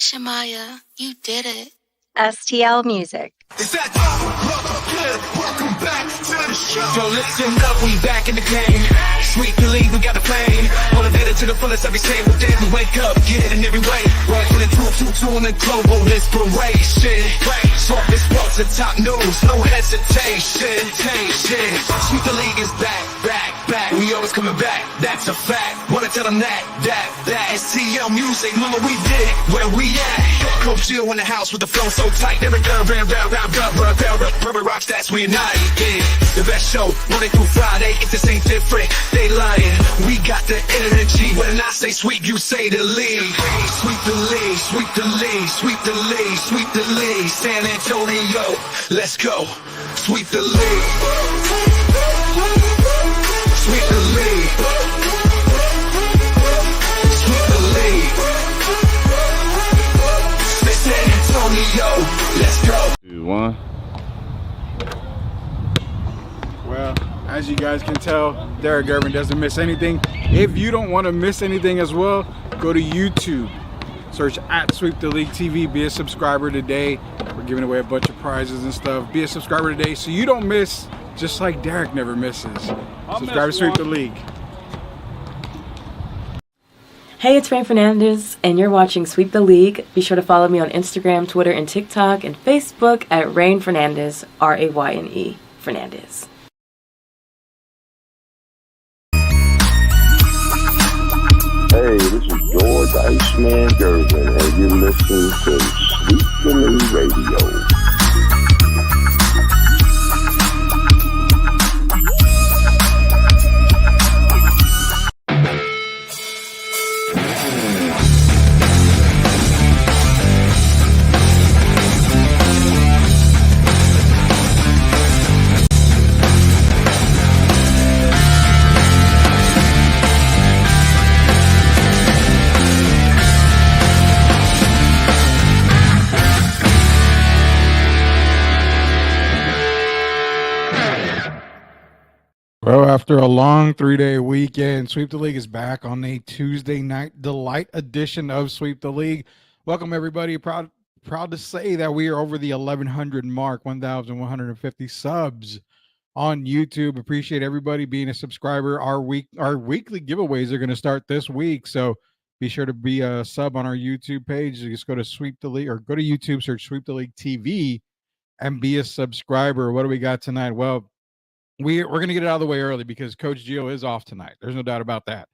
Shamaya, you did it. STL Music. Is that good? Welcome back to the show. So listen up, we back in the game. Sweep the league, we got the flame. Motivate it to the fullest every single day. We wake up, get it in every way. Working it two in the global inspiration. Swap this sports to top news, no hesitation. Sweep the league is back. We always coming back, that's a fact. Wanna tell them that STL Music, mama, we did it, where we at? Coach Jill in the house with the flow so tight. Every Rebroadcast, we unite. Yeah, the best show, Monday through Friday. If this ain't different, they lying. We got the energy. When I say sweep, you say the league. Sweep the league, sweep the league, sweep the league, sweep the league. San Antonio, let's go. Sweep the league. Sweep the league. Sweep the league. San Antonio, let's go. 2, 1. Well, as you guys can tell, Derek Gervin doesn't miss anything. If you don't want to miss anything as well, go to YouTube. Search at Sweep the League TV. Be a subscriber today. We're giving away a bunch of prizes and stuff. Be a subscriber today so you don't miss, just like Derek never misses. Subscribe to Sweep the League. Hey, it's Rain Fernandez, and you're watching Sweep the League. Be sure to follow me on Instagram, Twitter, and TikTok, and Facebook at Rain Fernandez, R-A-Y-N-E, Fernandez. Hey, this is George Iceman Gervin, and you're listening to Sweep the League Radio. Well, after a long 3-day weekend, Sweep the League is back on a Tuesday night delight edition of Sweep the League. Welcome, everybody. Proud to say that we are over the 1,100 mark, 1,150 subs on YouTube. Appreciate everybody being a subscriber. Our weekly giveaways are going to start this week, so be sure to be a sub on our YouTube page. You just go to Sweep the League or go to YouTube, search Sweep the League TV, and be a subscriber. What do we got tonight? Well, we're going to get it out of the way early because Coach Gio is off tonight. There's no doubt about that.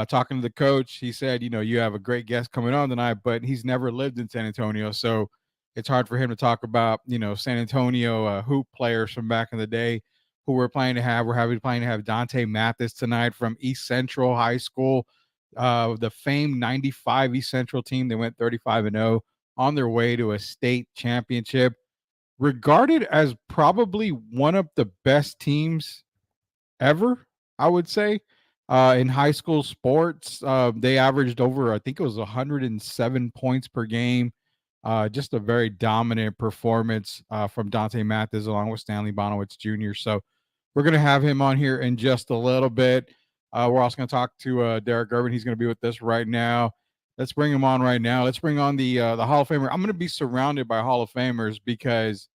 Talking to the coach, he said, you have a great guest coming on tonight, but he's never lived in San Antonio, so it's hard for him to talk about, San Antonio hoop players from back in the day who we're planning to have. We're planning to have Donte Mathis tonight from East Central High School, the famed 95 East Central team. They went 35-0 on their way to a state championship. Regarded as probably one of the best teams ever, I would say, in high school sports. They averaged over, I think it was 107 points per game. Just a very dominant performance from Donte Mathis along with Stanley Bonowitz Jr. So we're going to have him on here in just a little bit. We're also going to talk to Derek Gervin. He's going to be with us right now. Let's bring him on right now. Let's bring on the Hall of Famer. I'm going to be surrounded by Hall of Famers because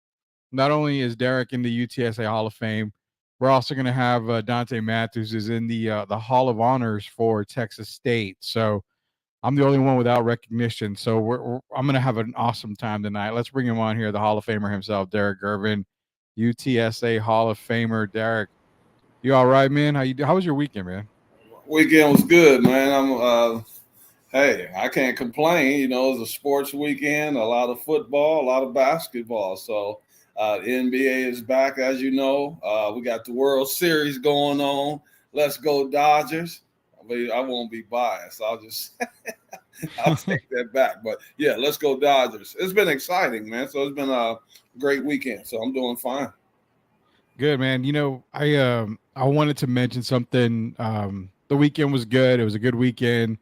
not only is Derek in the UTSA Hall of Fame, we're also going to have Donte Mathis, who's in the Hall of Honors for Texas State. So I'm the only one without recognition. So I'm going to have an awesome time tonight. Let's bring him on here, the Hall of Famer himself, Derek Gervin, UTSA Hall of Famer. Derek, you all right, man? How was your weekend, man? Weekend was good, man. Hey, I can't complain. It was a sports weekend, a lot of football, a lot of basketball. So the NBA is back, as you know. We got the World Series going on. Let's go Dodgers. I won't be biased. I'll take that back. But, yeah, let's go Dodgers. It's been exciting, man. So it's been a great weekend. So I'm doing fine. Good, man. I wanted to mention something. The weekend was good. It was a good weekend.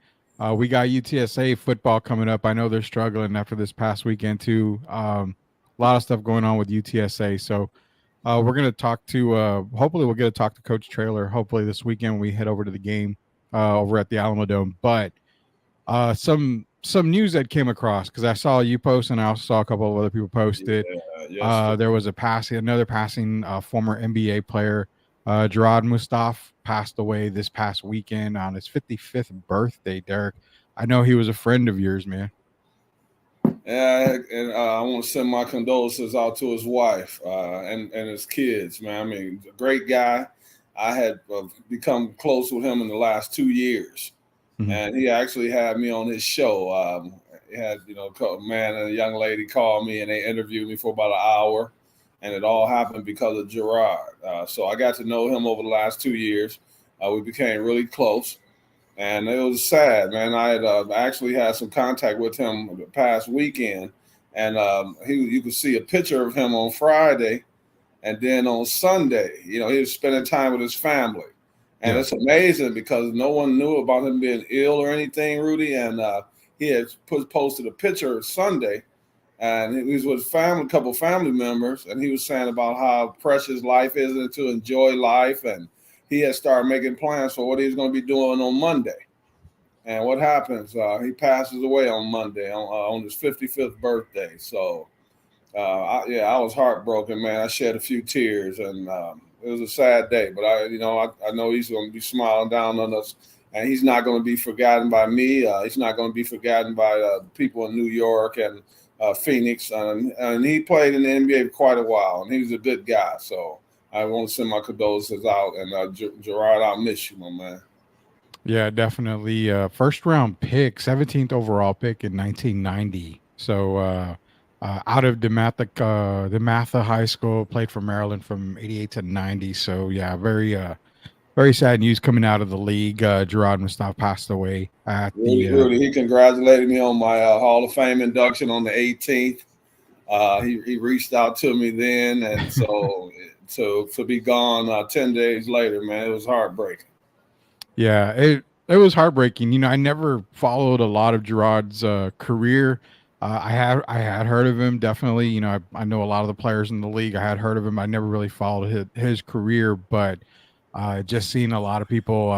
We got UTSA football coming up. I know they're struggling after this past weekend too. A lot of stuff going on with UTSA. So we're going to talk to hopefully we'll get to talk to Coach Traylor hopefully this weekend when we head over to the game over at the Alamo Dome. But some some news that came across because I saw you post and I also saw a couple of other people post it. Yes, sir. There was another passing former NBA player, Gerard Mustaf, passed away this past weekend on his 55th birthday. Derek, I know he was a friend of yours, man. Yeah, and I want to send my condolences out to his wife and his kids, man. I mean, a great guy. I had become close with him in the last 2 years, and he actually had me on his show. He had, a man and a young lady call me, and they interviewed me for about an hour, and it all happened because of Gerard. So I got to know him over the last 2 years. We became really close. And it was sad, man. I had actually had some contact with him the past weekend, and you could see a picture of him on Friday, and then on Sunday, he was spending time with his family, and it's amazing because no one knew about him being ill or anything, Rudy. And he had posted a picture Sunday, and he was with a couple family members, and he was saying about how precious life is and to enjoy life, and he had started making plans for what he was going to be doing on Monday. And what happens? He passes away on Monday on his 55th birthday. So, I was heartbroken, man. I shed a few tears, and it was a sad day. But I know he's going to be smiling down on us, and he's not going to be forgotten by me. He's not going to be forgotten by people in New York and Phoenix. And he played in the NBA for quite a while, and he was a good guy. So I want to send my condolences out, and Gerard, I'll miss you, my man. Yeah, definitely. First round pick, 17th overall pick in 1990. So out of DeMatha High School, played for Maryland from 88 to 90. So yeah, very sad news coming out of the league. Gerard Mustaf passed away at Rudy, he congratulated me on my Hall of Fame induction on the 18th. He reached out to me then, and so to be gone 10 days later, man, it was heartbreaking. Yeah, it was heartbreaking. I never followed a lot of Gerard's career. I had heard of him, definitely. I know a lot of the players in the league. I had heard of him. I never really followed his career, but just seeing a lot of people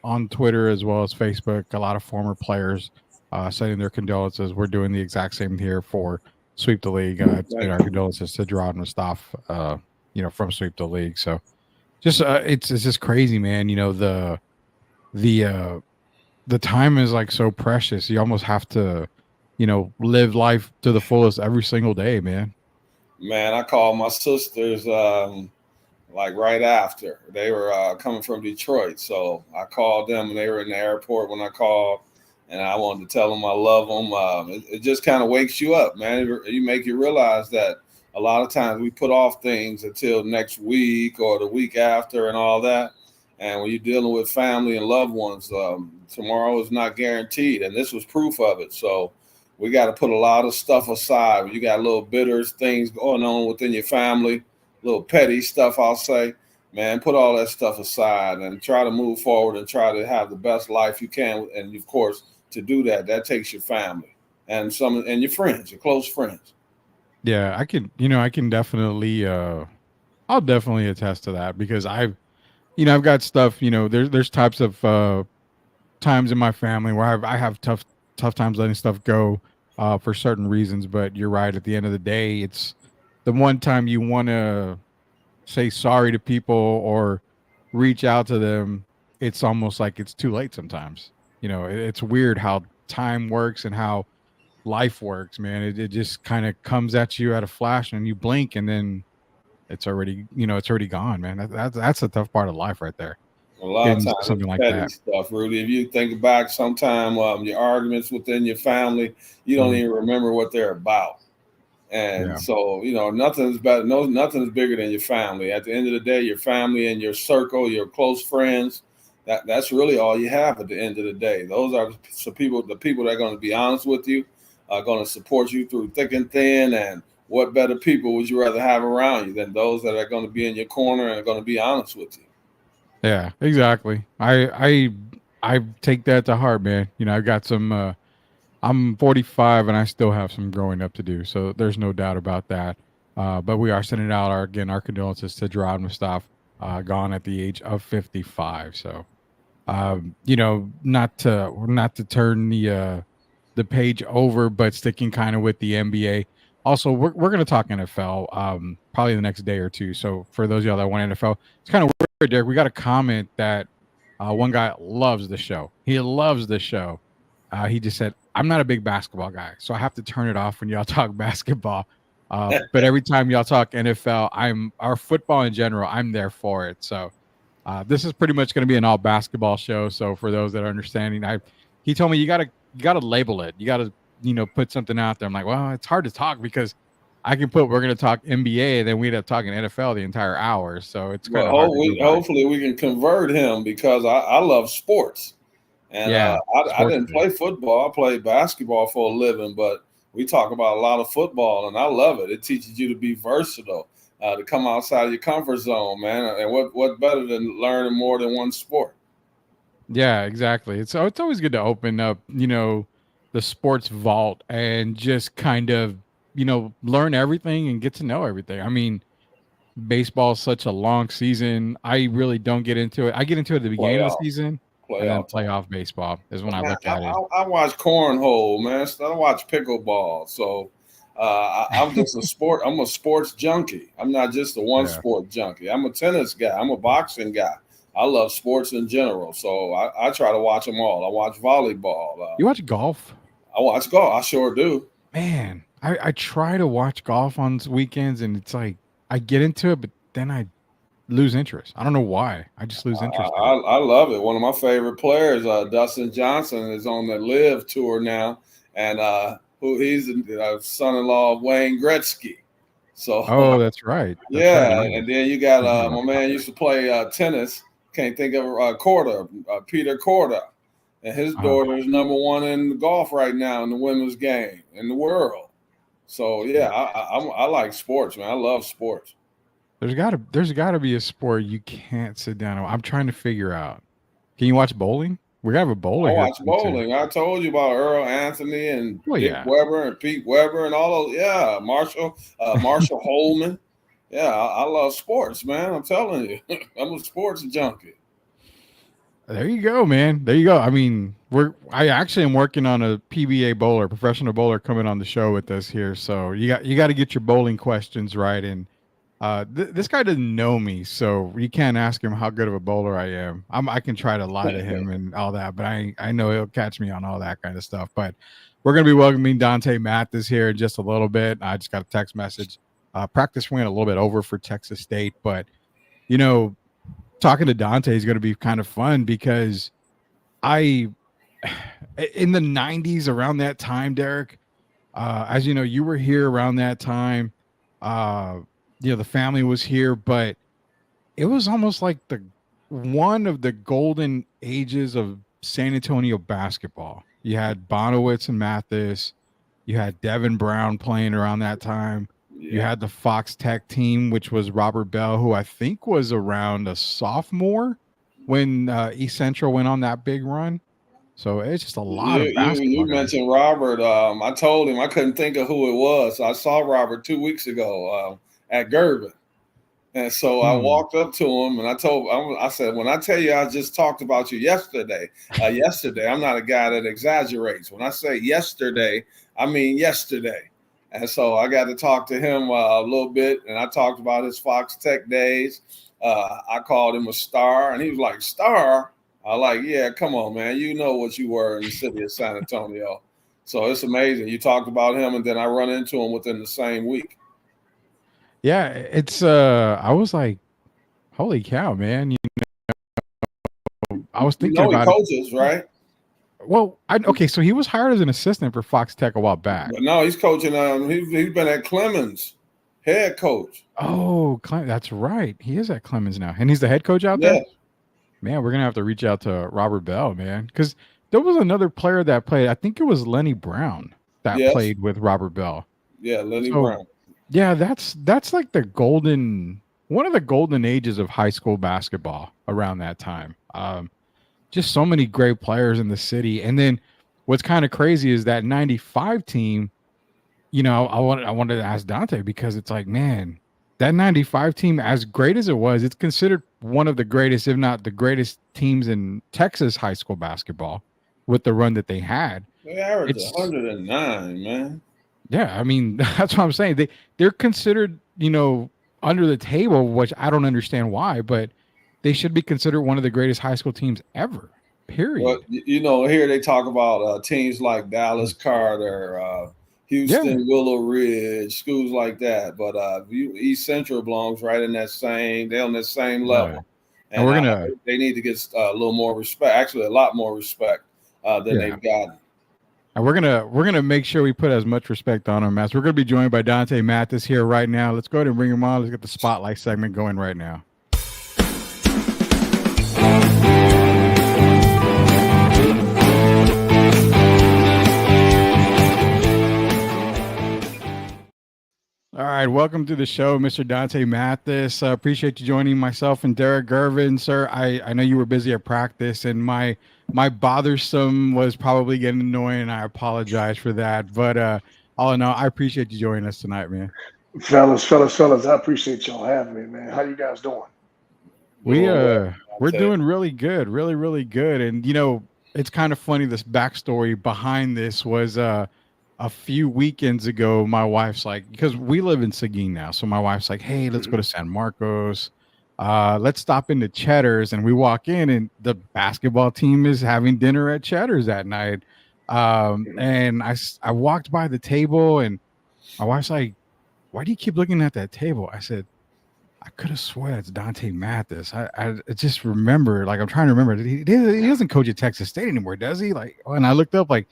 on Twitter as well as Facebook, a lot of former players sending their condolences. We're doing the exact same here for Sweep the League. Sending our condolences to Gerard Mustaf, from Sweep the League. So just it's just crazy, man. The time is like so precious. You almost have to, live life to the fullest every single day, man. Man, I called my sisters like right after. They were coming from Detroit. So I called them, and they were in the airport when I called, and I wanted to tell them I love them. It just kind of wakes you up, man. You make you realize that a lot of times we put off things until next week or the week after and all that. And when you're dealing with family and loved ones, tomorrow is not guaranteed. And this was proof of it. So we got to put a lot of stuff aside. When you got little bitter things going on within your family, little petty stuff, I'll say, man, put all that stuff aside and try to move forward and try to have the best life you can. And of course, to do that takes your family and your friends, your close friends. Yeah, I can definitely, I'll definitely attest to that because I've got stuff, there's types of times in my family where I have tough times letting stuff go for certain reasons. But you're right. At the end of the day, it's the one time you want to say sorry to people or reach out to them. It's almost like it's too late sometimes. It's weird how time works and how life works, man. It just kind of comes at you at a flash and you blink and then it's already gone, man. That's a tough part of life right there. A lot of times something like that stuff, Rudy. If you think back sometime your arguments within your family, you don't even remember what they're about. And so, nothing's better. Nothing's bigger than your family. At the end of the day, your family and your circle, your close friends, that's really all you have at the end of the day. Those are the people that are going to be honest with you, are going to support you through thick and thin. And what better people would you rather have around you than those that are going to be in your corner and are going to be honest with you? Yeah, exactly. I take that to heart, man. I've got some, I'm 45 and I still have some growing up to do. So there's no doubt about that. But we are sending out our condolences to Gerard Mustaf, gone at the age of 55. So, not to turn the page over, but sticking kind of with the NBA. Also, we're going to talk NFL probably the next day or two. So for those of y'all that want NFL, it's kind of weird, Derek. We got a comment that one guy loves the show. He loves the show. He just said, I'm not a big basketball guy, so I have to turn it off when y'all talk basketball. But every time y'all talk NFL, our football in general, I'm there for it. So this is pretty much going to be an all basketball show. So for those that are understanding, he told me you gotta label it. You gotta put something out there. I'm like, well, it's hard to talk because I can put we're going to talk NBA, and then we'd have talking NFL the entire hour. So it's kind of hard. Hopefully we can convert him because I love sports. And I didn't play football. I played basketball for a living, but we talk about a lot of football, and I love it. It teaches you to be versatile, to come outside of your comfort zone, man. And what better than learning more than one sport? Yeah, exactly. It's always good to open up, the sports vault and just kind of, learn everything and get to know everything. I mean, baseball is such a long season. I really don't get into it. I get into it at the beginning of the season. And then playoff baseball is when I look at it. I watch cornhole, man. I watch pickleball. So I'm just I'm a sports junkie. I'm not just a one sport junkie. I'm a tennis guy. I'm a boxing guy. I love sports in general. So I try to watch them all. I watch volleyball. You watch golf? I watch golf. I sure do. Man, I try to watch golf on weekends, and it's like I get into it, but then I lose interest. I don't know why. I just lose interest. I love it. One of my favorite players, Dustin Johnson, is on the Live Tour now, and he's the son-in-law of Wayne Gretzky. So, that's right. And then you got my man used to play tennis. Can't think of Peter Korda, and his daughter is number one in golf right now in the women's game in the world. So I like sports, man. I love sports. There's gotta be a sport you can't sit down. I'm trying to figure out. Can you watch bowling? We have a bowler. I watch bowling. I told you about Earl Anthony and Dick Weber and Pete Weber and all those. Yeah, Marshall Holman. Yeah, I love sports, man. I'm telling you, I'm a sports junkie. There you go, man. There you go. I mean, I actually am working on a PBA bowler, professional bowler, coming on the show with us here. So you got to get your bowling questions right. And this guy doesn't know me, so you can't ask him how good of a bowler I am. I can try to lie to him and all that, but I know he'll catch me on all that kind of stuff. But we're going to be welcoming Donte Mathis here in just a little bit. I just got a text message. Practice went a little bit over for Texas State, but talking to Donte is going to be kind of fun because in the 90s, around that time, Derek, as you know, you were here around that time. The family was here, but it was almost like one of the golden ages of San Antonio basketball. You had Bonowitz and Mathis. You had Devin Brown playing around that time. Yeah. You had the Fox Tech team, which was Robert Bell, who I think was around a sophomore when East Central went on that big run. So it's just a lot of basketball. You mentioned Robert. I told him I couldn't think of who it was. I saw Robert 2 weeks ago at Gervin. And so I walked up to him and I said, when I tell you I just talked about you yesterday, I'm not a guy that exaggerates. When I say yesterday, I mean yesterday. And so I got to talk to him a little bit, and I talked about his Fox Tech days. I called him a star, and he was like, star? I like, yeah, come on, man. You know what you were in the city of San Antonio. So it's amazing. You talked about him, and then I run into him within the same week. Yeah, it's I was like, holy cow, man. I was thinking about coaches, right? Well, okay, so he was hired as an assistant for Fox Tech a while back. But no, he's coaching. He's been at Clemens, head coach. Oh, that's right. He is at Clemens now, and he's the head coach out there. Man, we're gonna have to reach out to Robert Bell, man, because there was another player that played. I think it was Lenny Brown that played with Robert Bell. Yeah, Lenny Brown. Yeah, that's like one of the golden ages of high school basketball around that time. Just so many great players in the city. And then what's kind of crazy is that 95 team, I wanted to ask Donte because it's like, man, that 95 team, as great as it was, it's considered one of the greatest, if not the greatest teams in Texas high school basketball. with the run that they had. They averaged It's 109, man. yeah, I mean that's what I'm saying. They're considered, under the table, which I don't understand why, but they should be considered one of the greatest high school teams ever. Well, Period. here they talk about teams like Dallas Carter, Yeah, Houston, Willow Ridge, schools like that. But East Central belongs right in that same. They're on that same right. level, And and we're gonna they need to get a little more respect. Actually, a lot more respect than yeah. they've gotten. And we're gonna make sure we put as much respect on him as we're gonna be joined by Donte Mathis here right now. Let's go ahead and bring him on. Let's get the spotlight segment going right now. All right, welcome to the show, Mr. Donte Mathis. Appreciate you joining myself and Derek Gervin, sir. I know you were busy at practice, and my bothersome was probably getting annoying, and I apologize for that. But all in all, I appreciate you joining us tonight, man. Fellas, I appreciate y'all having me, man. How you guys doing? We're doing really good, really good. And it's kind of funny. This backstory behind this was a few weekends ago. My wife's like, because we live in Seguin now, so my wife's like, "Hey, let's go to San Marcos. Let's stop into Cheddar's." And we walk in, and the basketball team is having dinner at Cheddar's that night. And I walked by the table, and my wife's like, "Why do you keep looking at that table?" I said, I could have sworn it's Donte Mathis. I just remember, like, I'm trying to remember. He doesn't coach at Texas State anymore, does he? Like, and I looked up, like,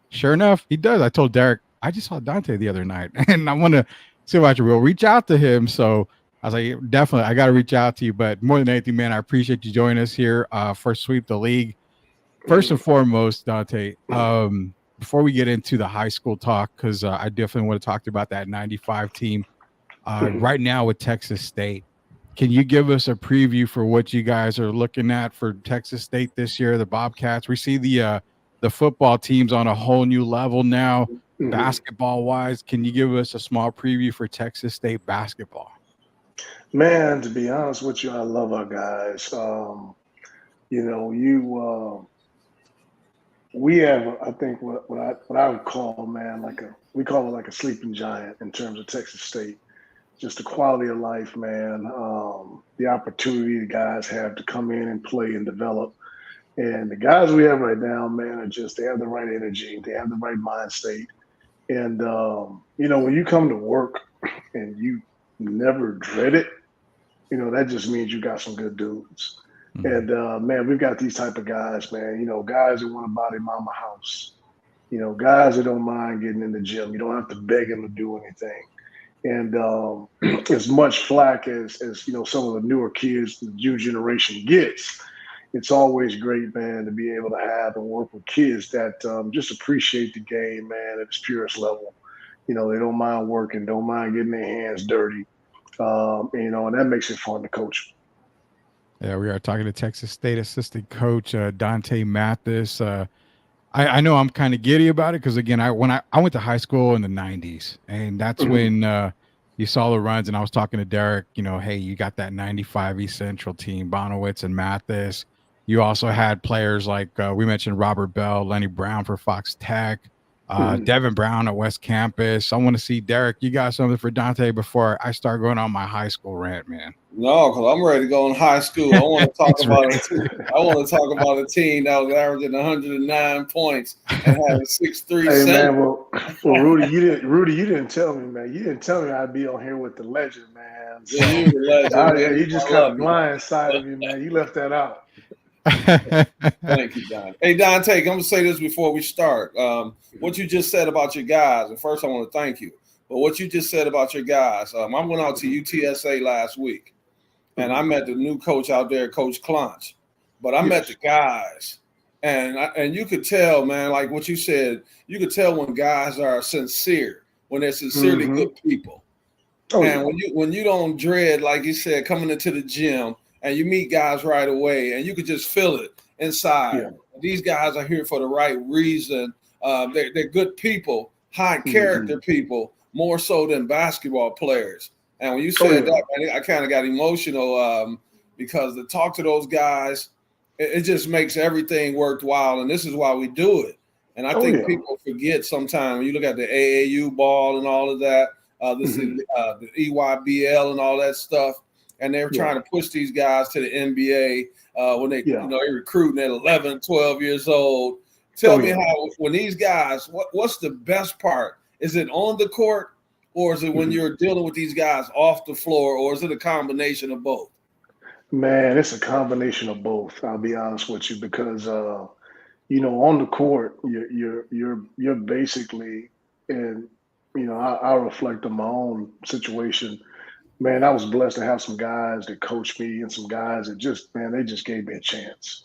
sure enough, he does. I told Derek, I just saw Donte the other night, and I want to see if I will reach out to him. So I was like, definitely, I got to reach out to you. But more than anything, man, I appreciate you joining us here for Sweep the League. First and foremost, Donte, before we get into the high school talk, because I definitely want to talk about that 95 team. Right now with Texas State, can you give us a preview for what you guys are looking at for Texas State this year, the Bobcats? We see the football teams on a whole new level now, basketball-wise. Can you give us a small preview for Texas State basketball? Man, to be honest with you, I love our guys. We have, I think, what I would call, man, we call it like a sleeping giant in terms of Texas State. Just the quality of life, man, the opportunity the guys have to come in and play and develop. And the guys we have right now, man, they have the right energy. They have the right mind state. And, when you come to work and you never dread it, that just means you got some good dudes. Mm-hmm. And, man, we've got these type of guys, man, guys that want to buy their mama house, guys that don't mind getting in the gym. You don't have to beg them to do anything. And as much flack as some of the newer kids, the new generation gets, it's always great, man, to be able to have and work with kids that just appreciate the game, man, at its purest level. They don't mind working, don't mind getting their hands dirty, and that makes it fun to coach. Yeah, we are talking to Texas State assistant coach Donte Mathis. I know I'm kind of giddy about it because, again, I went to high school in the 90s, and that's when you saw the runs, and I was talking to Derek, hey, you got that 95 East Central team, Bonowitz and Mathis. You also had players like we mentioned Robert Bell, Lenny Brown for Fox Tech, Devin Brown at West Campus. I want to see, Derek, you got something for Donte before I start going on my high school rant, man. No, because I'm ready to go in high school. I want to talk about a team that was averaging 109 points and had a 6'3". Hey man, well, Rudy, you didn't tell me, man. You didn't tell me I'd be on here with the legend, man. So, yeah, you're the legend. You just kind of blindsided me, man. You left that out. Thank you, Don. Hey, Donte, I'm going to say this before we start. What you just said about your guys, and first I want to thank you. But what you just said about your guys, I went out to UTSA last week, and I met the new coach out there, Coach Clonch. But I met the guys, and you could tell, man, like what you said, you could tell when guys are sincere, when they're sincerely good people. Oh, and when you don't dread, like you said, coming into the gym, and you meet guys right away, and you could just feel it inside. Yeah. These guys are here for the right reason. They're good people, high character people, more so than basketball players. And when you said that, man, I kind of got emotional because to talk to those guys it just makes everything worthwhile, and this is why we do it. And I think people forget sometimes when you look at the AAU ball and all of that, the EYBL and all that stuff, and they're trying to push these guys to the NBA when they're recruiting at 11, 12 years old. Tell me how, when these guys, what's the best part? Is it on the court, or is it when you're dealing with these guys off the floor, or is it a combination of both? Man, it's a combination of both. I'll be honest with you, because on the court, you're basically, and I'll reflect on my own situation. Man, I was blessed to have some guys that coached me and some guys that they just gave me a chance.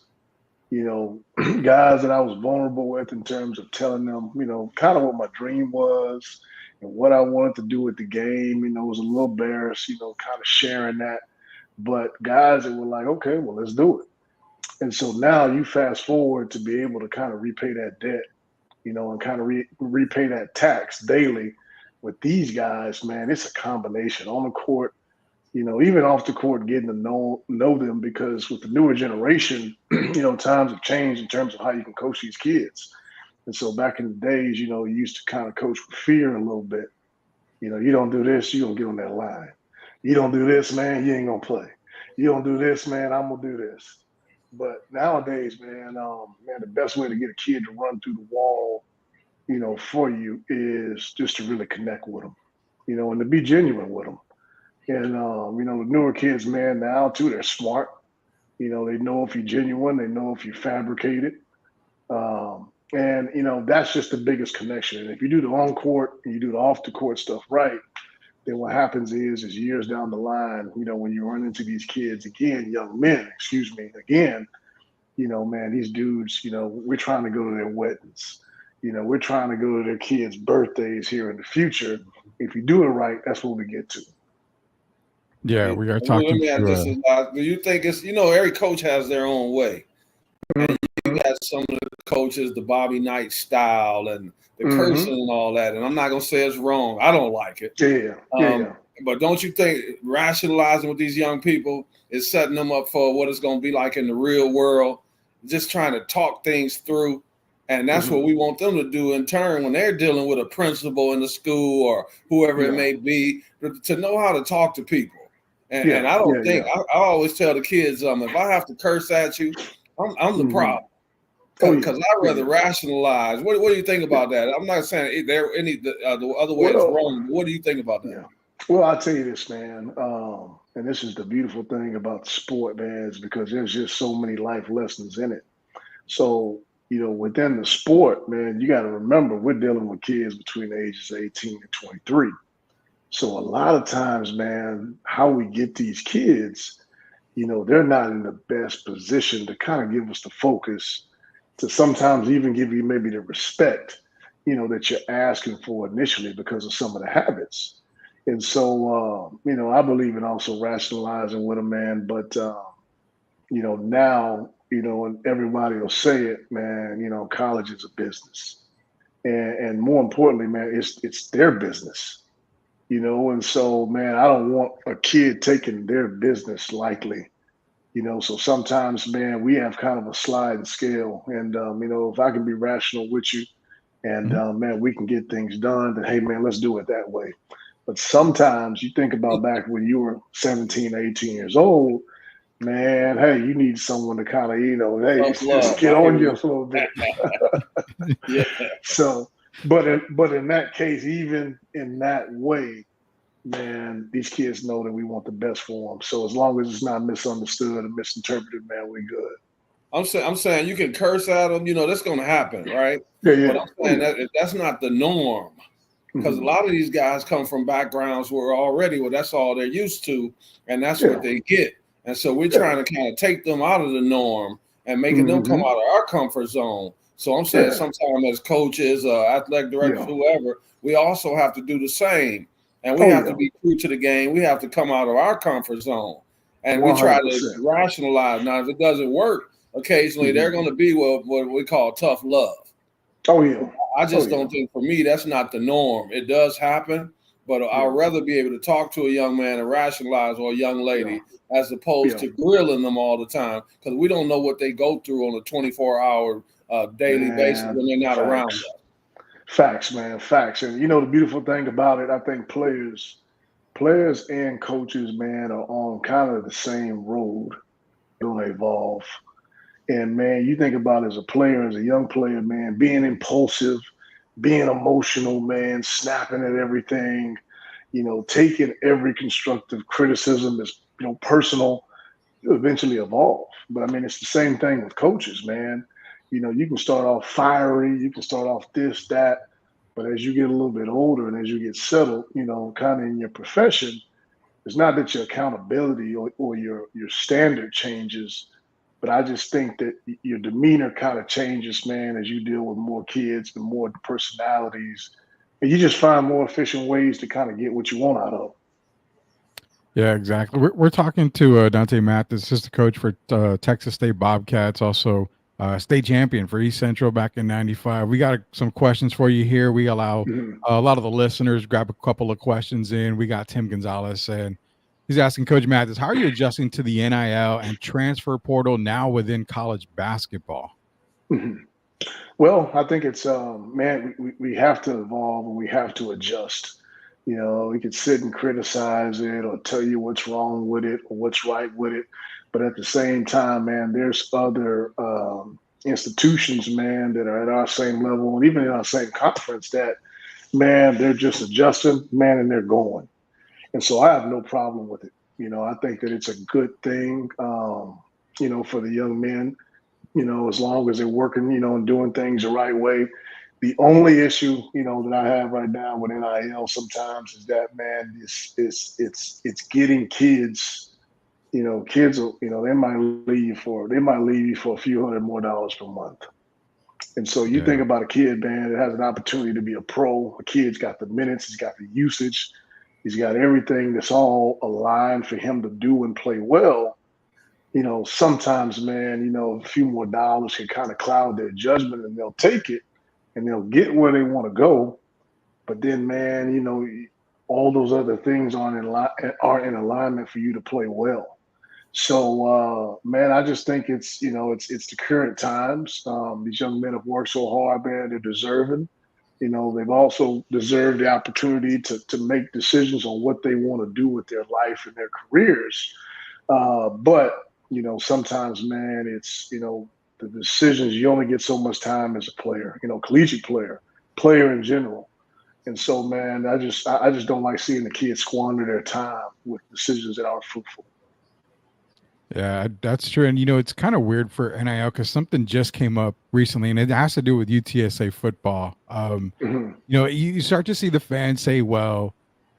Guys that I was vulnerable with in terms of telling them, kind of what my dream was and what I wanted to do with the game. It was a little embarrassed, kind of sharing that. But guys that were like, okay, well, let's do it. And so now you fast forward to be able to kind of repay that debt, and kind of repay that tax daily with these guys, man. It's a combination on the court, even off the court, getting to know them, because with the newer generation, times have changed in terms of how you can coach these kids. And so back in the days, you used to kind of coach with fear a little bit. You don't do this, you're going to get on that line. You don't do this, man, you ain't going to play. You don't do this, man, I'm going to do this. But nowadays, man, the best way to get a kid to run through the wall, for you is just to really connect with them, and to be genuine with them. And, the newer kids, man, now too, they're smart. They know if you're genuine, they know if you fabricate it. And that's just the biggest connection. And if you do the on court and you do the off the court stuff right, then what happens is years down the line, when you run into these kids again, young men, man, these dudes, we're trying to go to their weddings. We're trying to go to their kids' birthdays here in the future. If you do it right, that's what we get to. Yeah, we are talking to do you think it's, every coach has their own way. And you got some of the coaches, the Bobby Knight style and the cursing and all that. And I'm not going to say it's wrong. I don't like it. Yeah. But don't you think rationalizing with these young people is setting them up for what it's going to be like in the real world, just trying to talk things through? And that's what we want them to do in turn when they're dealing with a principal in the school or whoever it may be, to know how to talk to people. And I don't think I always tell the kids, if I have to curse at you, I'm the problem, because I'd rather rationalize. What do you think about that? I'm not saying there any the other way is wrong. What do you think about that? Yeah. Well, I'll tell you this, man, and this is the beautiful thing about sport, man, is because there's just so many life lessons in it. So, within the sport, man, you got to remember we're dealing with kids between the ages of 18 and 23. So a lot of times, man, how we get these kids, they're not in the best position to kind of give us the focus, to sometimes even give you maybe the respect, that you're asking for initially because of some of the habits. And so, I believe in also rationalizing with them, man. But, now, and everybody will say it, man, college is a business. And more importantly, man, it's their business. And so, man, I don't want a kid taking their business lightly, so sometimes, man, we have kind of a sliding scale. And, if I can be rational with you and, man, we can get things done, then, hey, man, let's do it that way. But sometimes you think about back when you were 17, 18 years old, man, hey, you need someone to kind of, hey, just get on you a little bit. So, But in that case, even in that way, man, these kids know that we want the best for them. So as long as it's not misunderstood or misinterpreted, man, we're good. I'm saying you can curse at them, that's going to happen, right? Yeah. But I'm saying that's not the norm, because a lot of these guys come from backgrounds where already, that's all they're used to, and that's what they get. And so we're trying to kind of take them out of the norm and making them come out of our comfort zone. So I'm saying sometimes as coaches, athletic directors, whoever, we also have to do the same. And we have to be true to the game. We have to come out of our comfort zone. And 100%. We try to rationalize. Now, if it doesn't work, occasionally they're going to be what we call tough love. Oh, yeah. I just don't think, for me, that's not the norm. It does happen, but I'd rather be able to talk to a young man and rationalize, or a young lady, as opposed to grilling them all the time, because we don't know what they go through on a 24-hour daily basis when they're not around us. Facts, man, facts. And the beautiful thing about it, I think players and coaches, man, are on kind of the same road. Don't evolve. And man, you think about it as a player, as a young player, man, being impulsive, being emotional, man, snapping at everything, taking every constructive criticism as personal, you eventually evolve. But I mean, it's the same thing with coaches, man. You can start off fiery, you can start off this, that, but as you get a little bit older and as you get settled, kind of in your profession, it's not that your accountability or your standard changes, but I just think that your demeanor kind of changes, man, as you deal with more kids and more personalities, and you just find more efficient ways to kind of get what you want out of them. Yeah, exactly. We're talking to Donte Mathis, assistant coach for Texas State Bobcats, also state champion for East Central back in '95. We got some questions for you here. We allow a lot of the listeners grab a couple of questions in. We got Tim Gonzalez, and he's asking Coach Mathis, how are you adjusting to the NIL and transfer portal now within college basketball? Well, I think it's man, we have to evolve and we have to adjust. We could sit and criticize it or tell you what's wrong with it or what's right with it, but at the same time, man, there's other institutions, man, that are at our same level and even in our same conference that, man, they're just adjusting, man, and they're going. And so I have no problem with it. I think that it's a good thing, for the young men, as long as they're working, and doing things the right way. The only issue, that I have right now with NIL sometimes is that, man, it's getting kids, kids, they might leave you for a few $100 more per month. And so you think about a kid, man, that has an opportunity to be a pro. A kid's got the minutes, he's got the usage, he's got everything that's all aligned for him to do and play well. Sometimes, man, a few more dollars can kind of cloud their judgment and they'll take it and they'll get where they want to go. But then, man, all those other things aren't in alignment for you to play well. So, man, I just think it's the current times. These young men have worked so hard, man, they're deserving. They've also deserved the opportunity to make decisions on what they want to do with their life and their careers. But sometimes, man, it's, the decisions, you only get so much time as a player, collegiate player in general. And so, man, I just don't like seeing the kids squander their time with decisions that aren't fruitful. Yeah, that's true. And, it's kind of weird for NIL because something just came up recently, and it has to do with UTSA football. You start to see the fans say, well,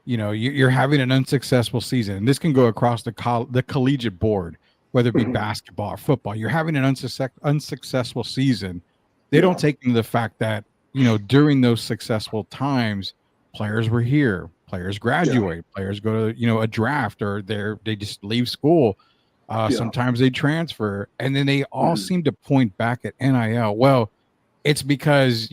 you're having an unsuccessful season. And this can go across the collegiate board, whether it be basketball or football. You're having an unsuccessful season. They don't take into the fact that, during those successful times, players were here, players graduate, players go to, a draft, or they just leave school. Sometimes they transfer, and then they all seem to point back at NIL. Well, it's because,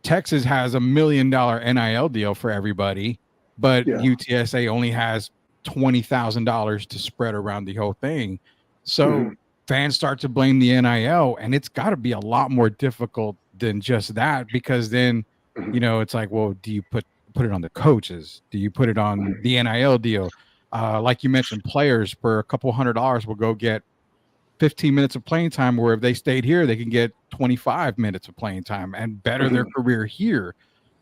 Texas has $1 million NIL deal for everybody, but UTSA only has $20,000 to spread around the whole thing. So fans start to blame the NIL, and it's got to be a lot more difficult than just that, because then, it's like, well, do you put it on the coaches? Do you put it on the NIL deal? Like you mentioned, players for a couple $100 will go get 15 minutes of playing time, where if they stayed here, they can get 25 minutes of playing time and better their career here.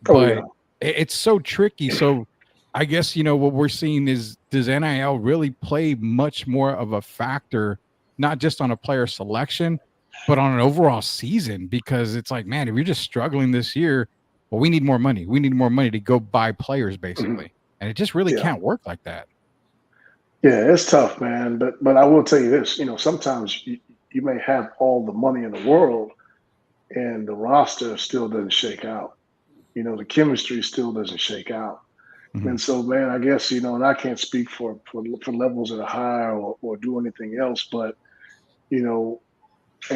But it's so tricky. So I guess, what we're seeing is, does NIL really play much more of a factor, not just on a player selection, but on an overall season? Because it's like, man, if you're just struggling this year, well, we need more money. We need more money to go buy players, basically. And it just really can't work like that. Yeah, it's tough, man. But I will tell you this, sometimes you may have all the money in the world and the roster still doesn't shake out. The chemistry still doesn't shake out. And so, man, I guess, and I can't speak for levels that are higher or do anything else, but, in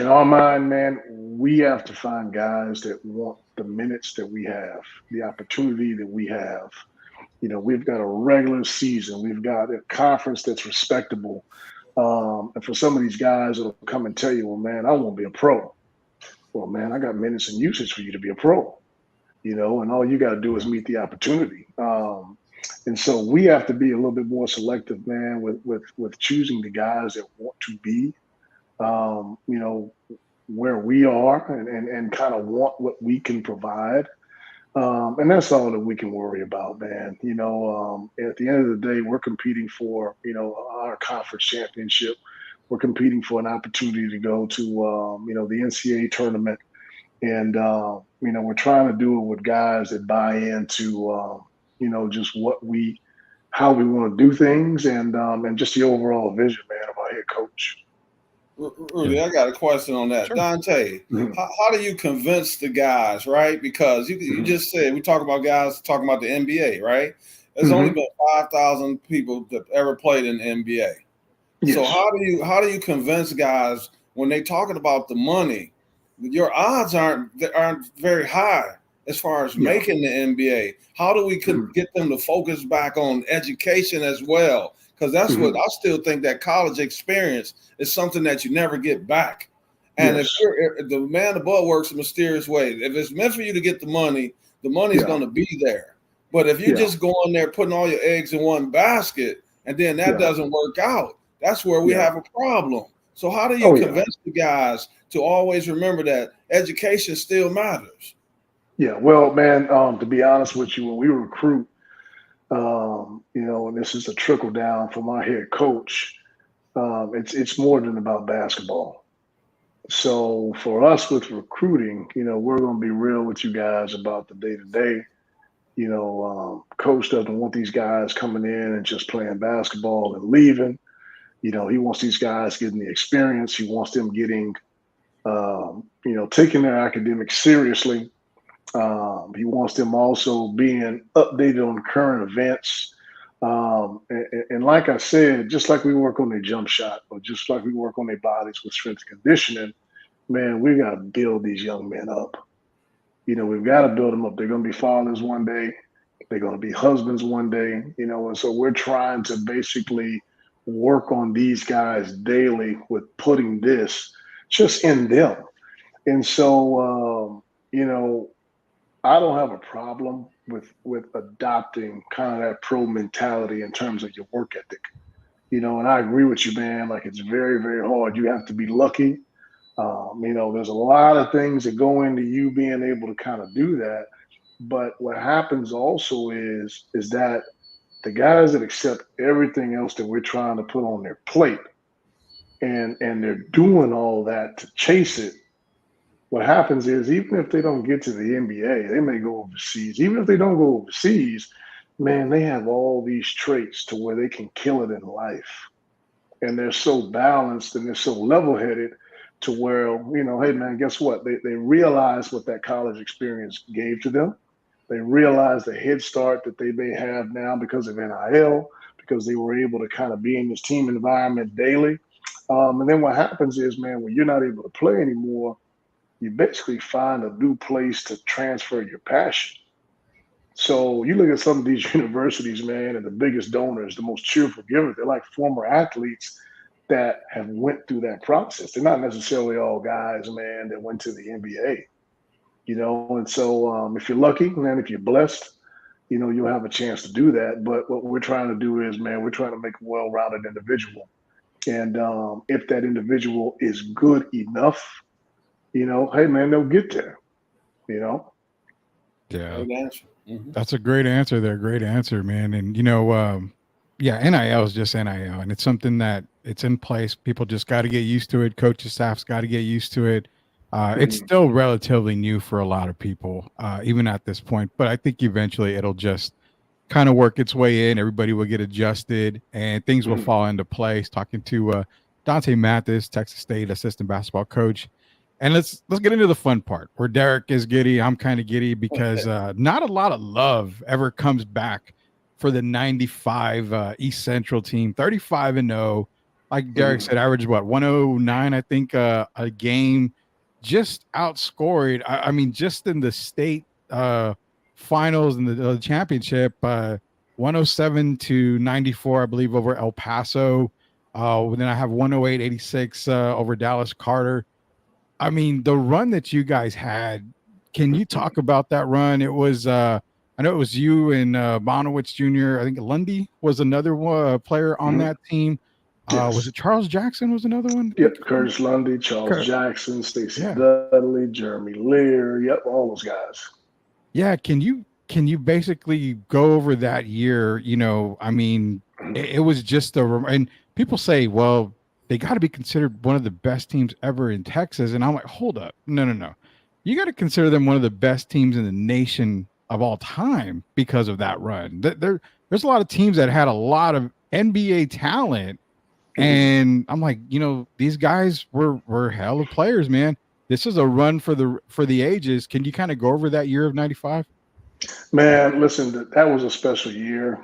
our mind, man, we have to find guys that want the minutes that we have, the opportunity that we have. We've got a regular season. We've got a conference that's respectable. And for some of these guys that'll come and tell you, well, man, I won't be a pro. Well, man, I got minutes and usage for you to be a pro, and all you got to do is meet the opportunity. And so we have to be a little bit more selective, man, with choosing the guys that want to be, where we are and kind of want what we can provide. And that's all that we can worry about, man. At the end of the day, we're competing for, our conference championship. We're competing for an opportunity to go to, the NCAA tournament. And, we're trying to do it with guys that buy into, just how we want to do things and just the overall vision, man, of our head coach. Rudy, I got a question on that. Sure. Donte, how do you convince the guys, right? Because you just said, we talk about guys talking about the NBA, right? There's only been 5,000 people that ever played in the NBA. Yes. So how do you convince guys when they talking about the money? Your odds aren't very high as far as making the NBA. How do we get them to focus back on education as well? Because that's what I still think, that college experience is something that you never get back. And if the man above works a mysterious way, if it's meant for you to get the money's going to be there. But if you just go in there putting all your eggs in one basket and then that doesn't work out, that's where we have a problem. So how do you convince the guys to always remember that education still matters? Yeah, well, man, to be honest with you, when we recruit, and this is a trickle down from our head coach, it's more than about basketball. So for us with recruiting, we're going to be real with you guys about the day-to-day. Coach doesn't want these guys coming in and just playing basketball and leaving. He wants these guys getting the experience. He wants them getting, taking their academics seriously. He wants them also being updated on current events. And like I said, just like we work on their jump shot or just like we work on their bodies with strength and conditioning, man, we got to build these young men up. We've got to build them up. They're going to be fathers one day. They're going to be husbands one day, and so we're trying to basically work on these guys daily with putting this just in them. And so, I don't have a problem with adopting kind of that pro mentality in terms of your work ethic, and I agree with you, man. Like, it's very, very hard. You have to be lucky. There's a lot of things that go into you being able to kind of do that. But what happens also is that the guys that accept everything else that we're trying to put on their plate and they're doing all that to chase it, what happens is, even if they don't get to the NBA, they may go overseas. Even if they don't go overseas, man, they have all these traits to where they can kill it in life. And they're so balanced and they're so level-headed to where, hey, man, guess what? They realize what that college experience gave to them. They realize the head start that they may have now because of NIL, because they were able to kind of be in this team environment daily. And then what happens is, man, when you're not able to play anymore, you basically find a new place to transfer your passion. So you look at some of these universities, man, and the biggest donors, the most cheerful givers, they're like former athletes that have went through that process. They're not necessarily all guys, man, that went to the NBA, and so if you're lucky, man, if you're blessed, you'll have a chance to do that. But what we're trying to do is, man, we're trying to make a well-rounded individual. And if that individual is good enough, hey, man, they'll get there, Yeah. Great answer. That's a great answer there. Great answer, man. And, NIL is just NIL, and it's something that it's in place. People just got to get used to it. Coaches, staff's got to get used to it. It's still relatively new for a lot of people, even at this point. But I think eventually it'll just kind of work its way in. Everybody will get adjusted, and things will fall into place. Talking to Donte Mathis, Texas State assistant basketball coach. And let's get into the fun part where Derek is giddy. I'm kind of giddy because not a lot of love ever comes back for the 95 East Central team, 35-0. Like Derek said, averaged 109, I think, a game. Just outscored. I mean, just in the state finals and the championship, 107 to 94, I believe, over El Paso. Then I have 108, 86 over Dallas Carter. I mean, the run that you guys had, can you talk about that run? It was, I know it was you and Bonowitz Jr. I think Lundy was another player on that team. Was Yes. it Charles Jackson was another one? Yep. Curtis Lundy, Charles Jackson, Stacey Yeah. Dudley, Jeremy Lear. Yep. All those guys. Yeah. Can you basically go over that year? You know, I mean, it was just and people say, well, they got to be considered one of the best teams ever in Texas. And I'm like, hold up. No. You got to consider them one of the best teams in the nation of all time because of that run. There's a lot of teams that had a lot of NBA talent. And I'm like, you know, these guys were hell of players, man. This is a run for the ages. Can you kind of go over that year of 95? Man, listen, that was a special year.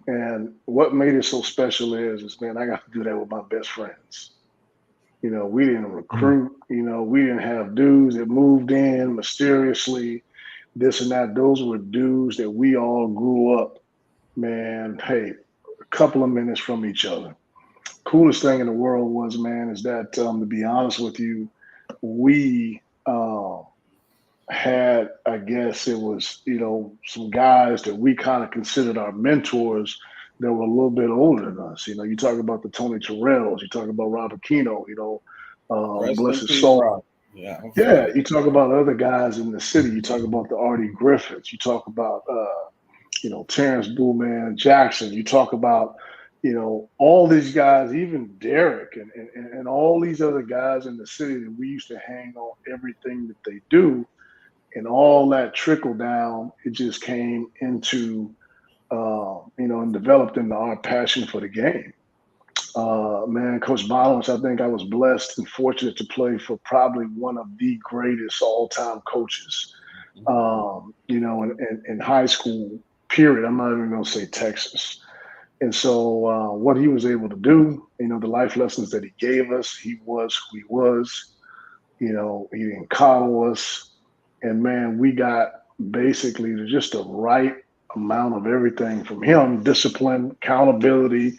And what made it so special is, man, I got to do that with my best friends. You know, we didn't recruit, you know, we didn't have dudes that moved in mysteriously, this and that. Those were dudes that we all grew up, man, hey, a couple of minutes from each other. Coolest thing in the world was, man, is that, to be honest with you, we had, I guess it was, you know, some guys that we kind of considered our mentors that were a little bit older than us. You know, you talk about the Tony Terrells, you talk about Robert Kino, you know, bless his soul. Yeah. Yeah, you talk about other guys in the city. You talk about the Artie Griffiths. You talk about, you know, Terrence Bullman Jackson. You talk about, you know, all these guys, even Derek and all these other guys in the city that we used to hang on everything that they do. And all that trickle down, it just came into, you know, and developed into our passion for the game. Man, Coach Bonowitz, I think I was blessed and fortunate to play for probably one of the greatest all-time coaches, you know, in high school, period. I'm not even going to say Texas. And so what he was able to do, you know, the life lessons that he gave us, he was who he was. You know, he didn't coddle us. And, man, we got basically just the right amount of everything from him, discipline, accountability,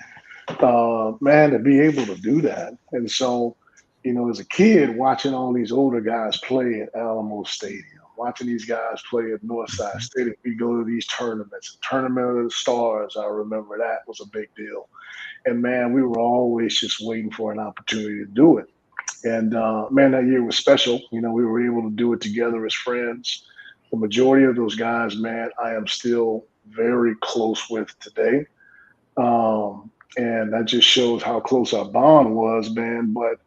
man, to be able to do that. And so, you know, as a kid, watching all these older guys play at Alamo Stadium, watching these guys play at Northside Stadium, we go to these tournaments. Tournament of the Stars, I remember that was a big deal. And, man, we were always just waiting for an opportunity to do it. And, man, that year was special. You know, we were able to do it together as friends. The majority of those guys, man, I am still very close with today. And that just shows how close our bond was, man. But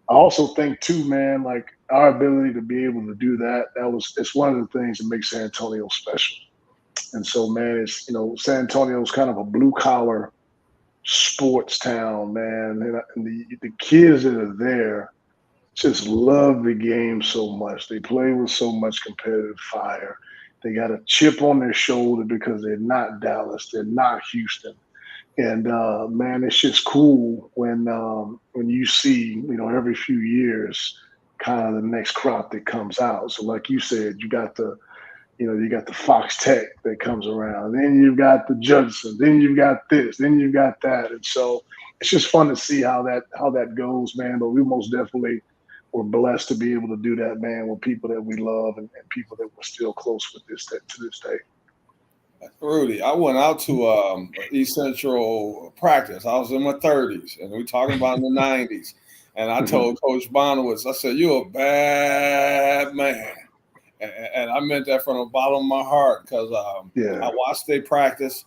I also think too, man, like our ability to be able to do that, it's one of the things that makes San Antonio special. And so, man, it's, you know, San Antonio is kind of a blue collar sports town, man. And the kids that are there just love the game so much. They play with so much competitive fire. They got a chip on their shoulder because they're not Dallas, they're not Houston. And man, it's just cool when you see, you know, every few years, kind of the next crop that comes out. So, like you said, you got the Fox Tech that comes around, then you've got the Judson, then you've got this, then you've got that, and so it's just fun to see how that goes, man. But we most definitely were blessed to be able to do that, man, with people that we love and people that we're still close with to this day. Rudy, I went out to East Central practice. I was in my 30s, and we're talking about in the 90s. And I told Coach Bonowitz, I said, "You're a bad man." And I meant that from the bottom of my heart because I watched their practice.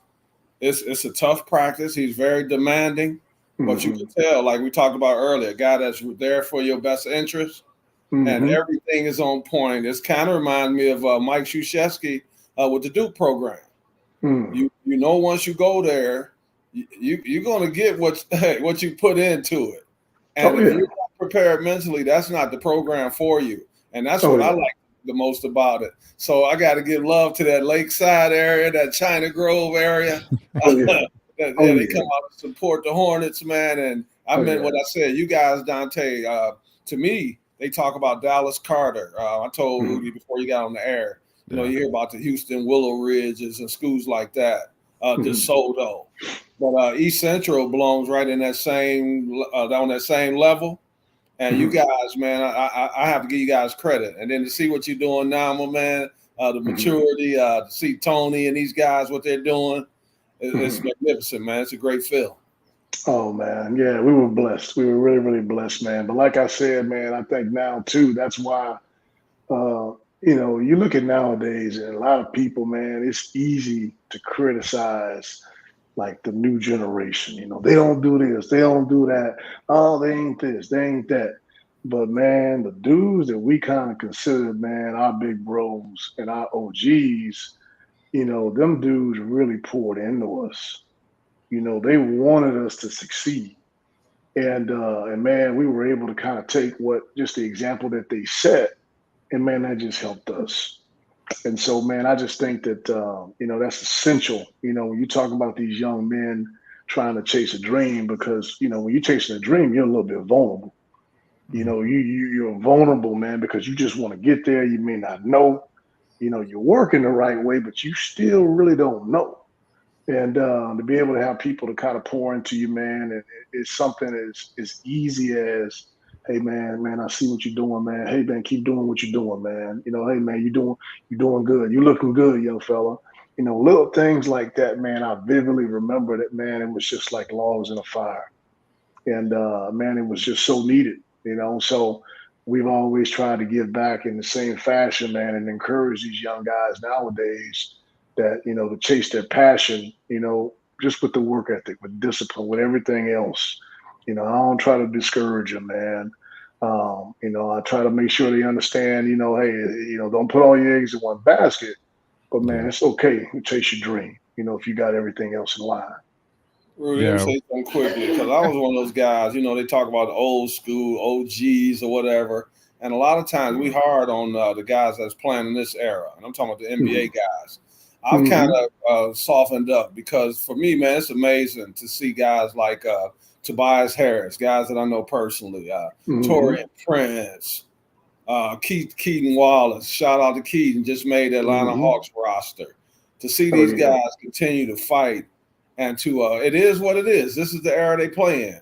It's a tough practice. He's very demanding, but you can tell, like we talked about earlier, a guy that's there for your best interest, and everything is on point. It's kind of reminds me of Mike Krzyzewski with the Duke program. You know, once you go there, you're going to get what you put into it. And if you're not prepared mentally, that's not the program for you. And that's what I like the most about it. So I got to give love to that Lakeside area, that China Grove area. They come out to support the Hornets, man. And I meant what I said. You guys, Donte, to me, they talk about Dallas Carter. I told Rudy before you got on the air. You know, you hear about the Houston Willow Ridges and schools like that. DeSoto. But East Central belongs right in that same on that same level. And you guys, man, I have to give you guys credit. And then to see what you're doing now, my man, the maturity, to see Tony and these guys, what they're doing, it's magnificent, man. It's a great feel. Oh man, yeah, we were blessed. We were really, really blessed, man. But like I said, man, I think now too, that's why you look at nowadays and a lot of people, man, it's easy to criticize like the new generation. They don't do this, they don't do that. Oh, they ain't this, they ain't that. But man, the dudes that we kind of considered, man, our big bros and our OGs, them dudes really poured into us. They wanted us to succeed. And man, we were able to kind of take just the example that they set, and man, that just helped us. And so, man, I just think that that's essential. When you talk about these young men trying to chase a dream, because when you're chasing a dream, you're a little bit vulnerable. You're vulnerable, man, because you just want to get there. You may not know. You're working the right way, but you still really don't know. And to be able to have people to kind of pour into you, man, and it's something as easy as, hey man, I see what you're doing, man. Hey man, keep doing what you're doing, man. Hey man, you're doing good. You're looking good, young fella. Little things like that, man. I vividly remember that, man. It was just like logs in a fire, and man, it was just so needed. So we've always tried to give back in the same fashion, man, and encourage these young guys nowadays that, to chase their passion, just with the work ethic, with discipline, with everything else. I don't try to discourage them, man. I try to make sure they understand, hey, don't put all your eggs in one basket, but man, it's okay to chase your dream, if you got everything else in line. Rudy, let me say something quickly, because I was one of those guys, they talk about the old school OGs or whatever. And a lot of times we hard on the guys that's playing in this era. And I'm talking about the NBA guys. I've kind of softened up, because for me, man, it's amazing to see guys like Tobias Harris, guys that I know personally, Torian Prince, Keaton Wallace. Shout out to Keaton, just made the Atlanta Hawks roster. To see these guys continue to fight, and to it is what it is. This is the era they play in,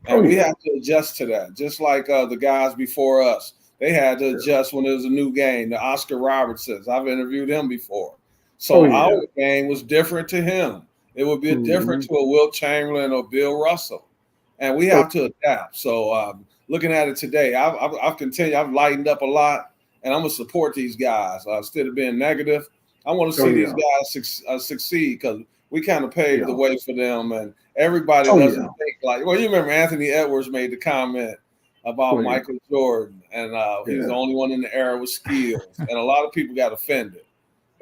and we have to adjust to that. Just like the guys before us, they had to adjust when it was a new game. The Oscar Robertsons, I've interviewed him before. So our game was different to him. It would be different to a Wilt Chamberlain or Bill Russell, and we have to adapt. So looking at it today, I've continued. I've lightened up a lot, and I'm gonna support these guys instead of being negative. I want to see these guys succeed, because we kind of paved the way for them, and everybody doesn't think like. Well, you remember Anthony Edwards made the comment about Michael Jordan, and he's the only one in the era with skills, and a lot of people got offended.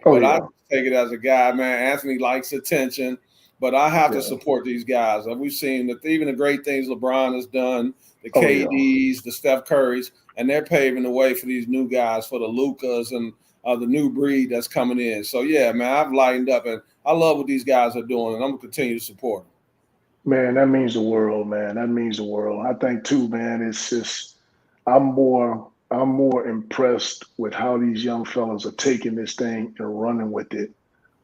But I take it as a guy, man. Anthony likes attention, but I have to support these guys. We've seen that even the great things LeBron has done, the KDs, the Steph Currys, and they're paving the way for these new guys, for the Lukas and the new breed that's coming in. So, yeah, man, I've lightened up, and I love what these guys are doing, and I'm going to continue to support them. Man, that means the world, man. That means the world. I think, too, man, it's just I'm more impressed with how these young fellas are taking this thing and running with it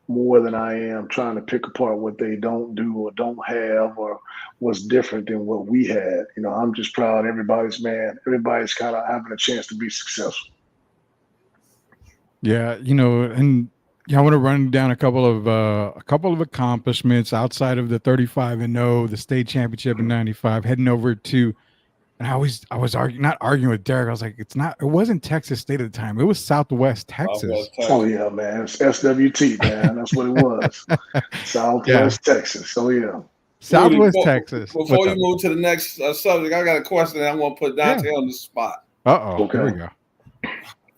more than I am trying to pick apart what they don't do or don't have or what's different than what we had. I'm just proud everybody's kind of having a chance to be successful. Yeah, and I want to run down a couple of accomplishments outside of the 35-0, the state championship in '95, heading over to. And I was not arguing with Derek. I was like, it wasn't Texas State at the time. It was Southwest Texas. Oh yeah, man. It's SWT, man. That's what it was. Southwest Texas. Oh yeah. Southwest Texas. Before you move to the next subject, I got a question that I want to put Donte on the spot. Okay. Here we go.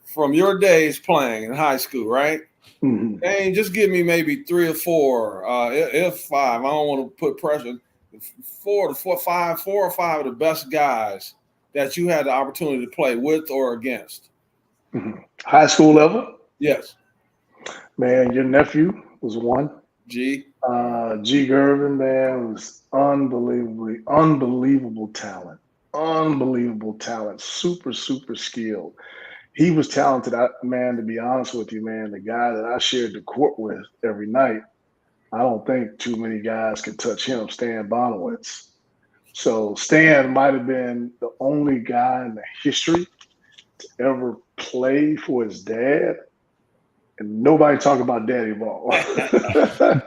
From your days playing in high school, right? Mm-hmm. And just give me maybe 3 or 4, if 5. I don't want to put pressure. 4 or 5 of the best guys that you had the opportunity to play with or against. Mm-hmm. High school level? Yes. Man, your nephew was one. G. G. Gervin, man, was unbelievable talent. Unbelievable talent. Super, super skilled. He was talented, man, to be honest with you, man. The guy that I shared the court with every night I don't think too many guys can touch him, Stan Bonowitz. So Stan might have been the only guy in the history to ever play for his dad, and nobody talk about Daddy Ball.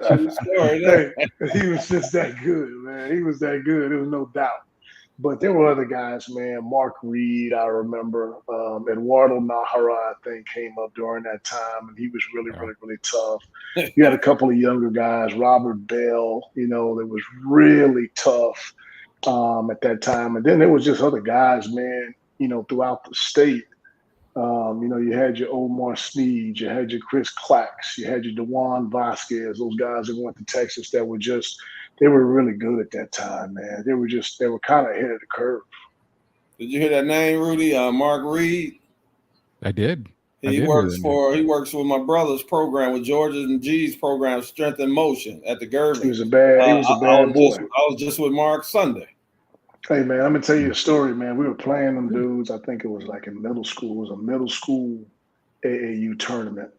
True story Hey, there. he was just that good, man. He was that good. There was no doubt. But there were other guys, man. Mark Reed, I remember. Eduardo Nahara, I think, came up during that time, and he was really, Yeah. really, really tough. You had a couple of younger guys, Robert Bell, that was really tough at that time. And then there was just other guys, man, throughout the state. You had your Omar Sneed, you had your Chris Clacks, you had your DeJuan Vasquez, those guys that went to Texas that were they were really good at that time, man. They were kind of ahead of the curve. Did you hear that name, Rudy? Mark Reed. I did. He hear works that name. with my brother's program, with George's and G's program, Strength in Motion at the Gervin. He was a bad boy. I was just with Mark Sunday. Hey man, I'm gonna tell you a story, man. We were playing them dudes. I think it was like in middle school. It was a middle school AAU tournament,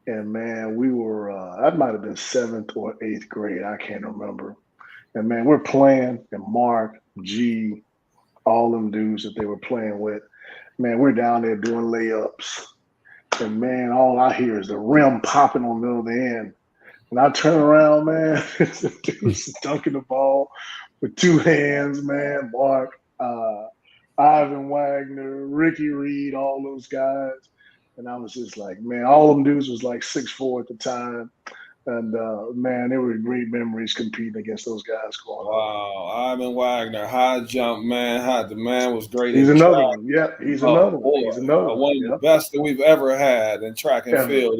and man, we were. That might have been seventh or eighth grade. I can't remember. And man, we're playing, and Mark, G, all them dudes that they were playing with. Man, we're down there doing layups, and man, all I hear is the rim popping on the other end. And I turn around, man, the dude's dunking the ball with two hands, man. Mark, Ivan Wagner, Ricky Reed, all those guys. And I was just like, man, all them dudes was like 6'4" at the time. And man, there were great memories competing against those guys going on. Wow, Ivan Wagner, high jump man. The man was great He's in another track. one. Yep, he's another one. He's another one. One of the best that we've ever had in track and field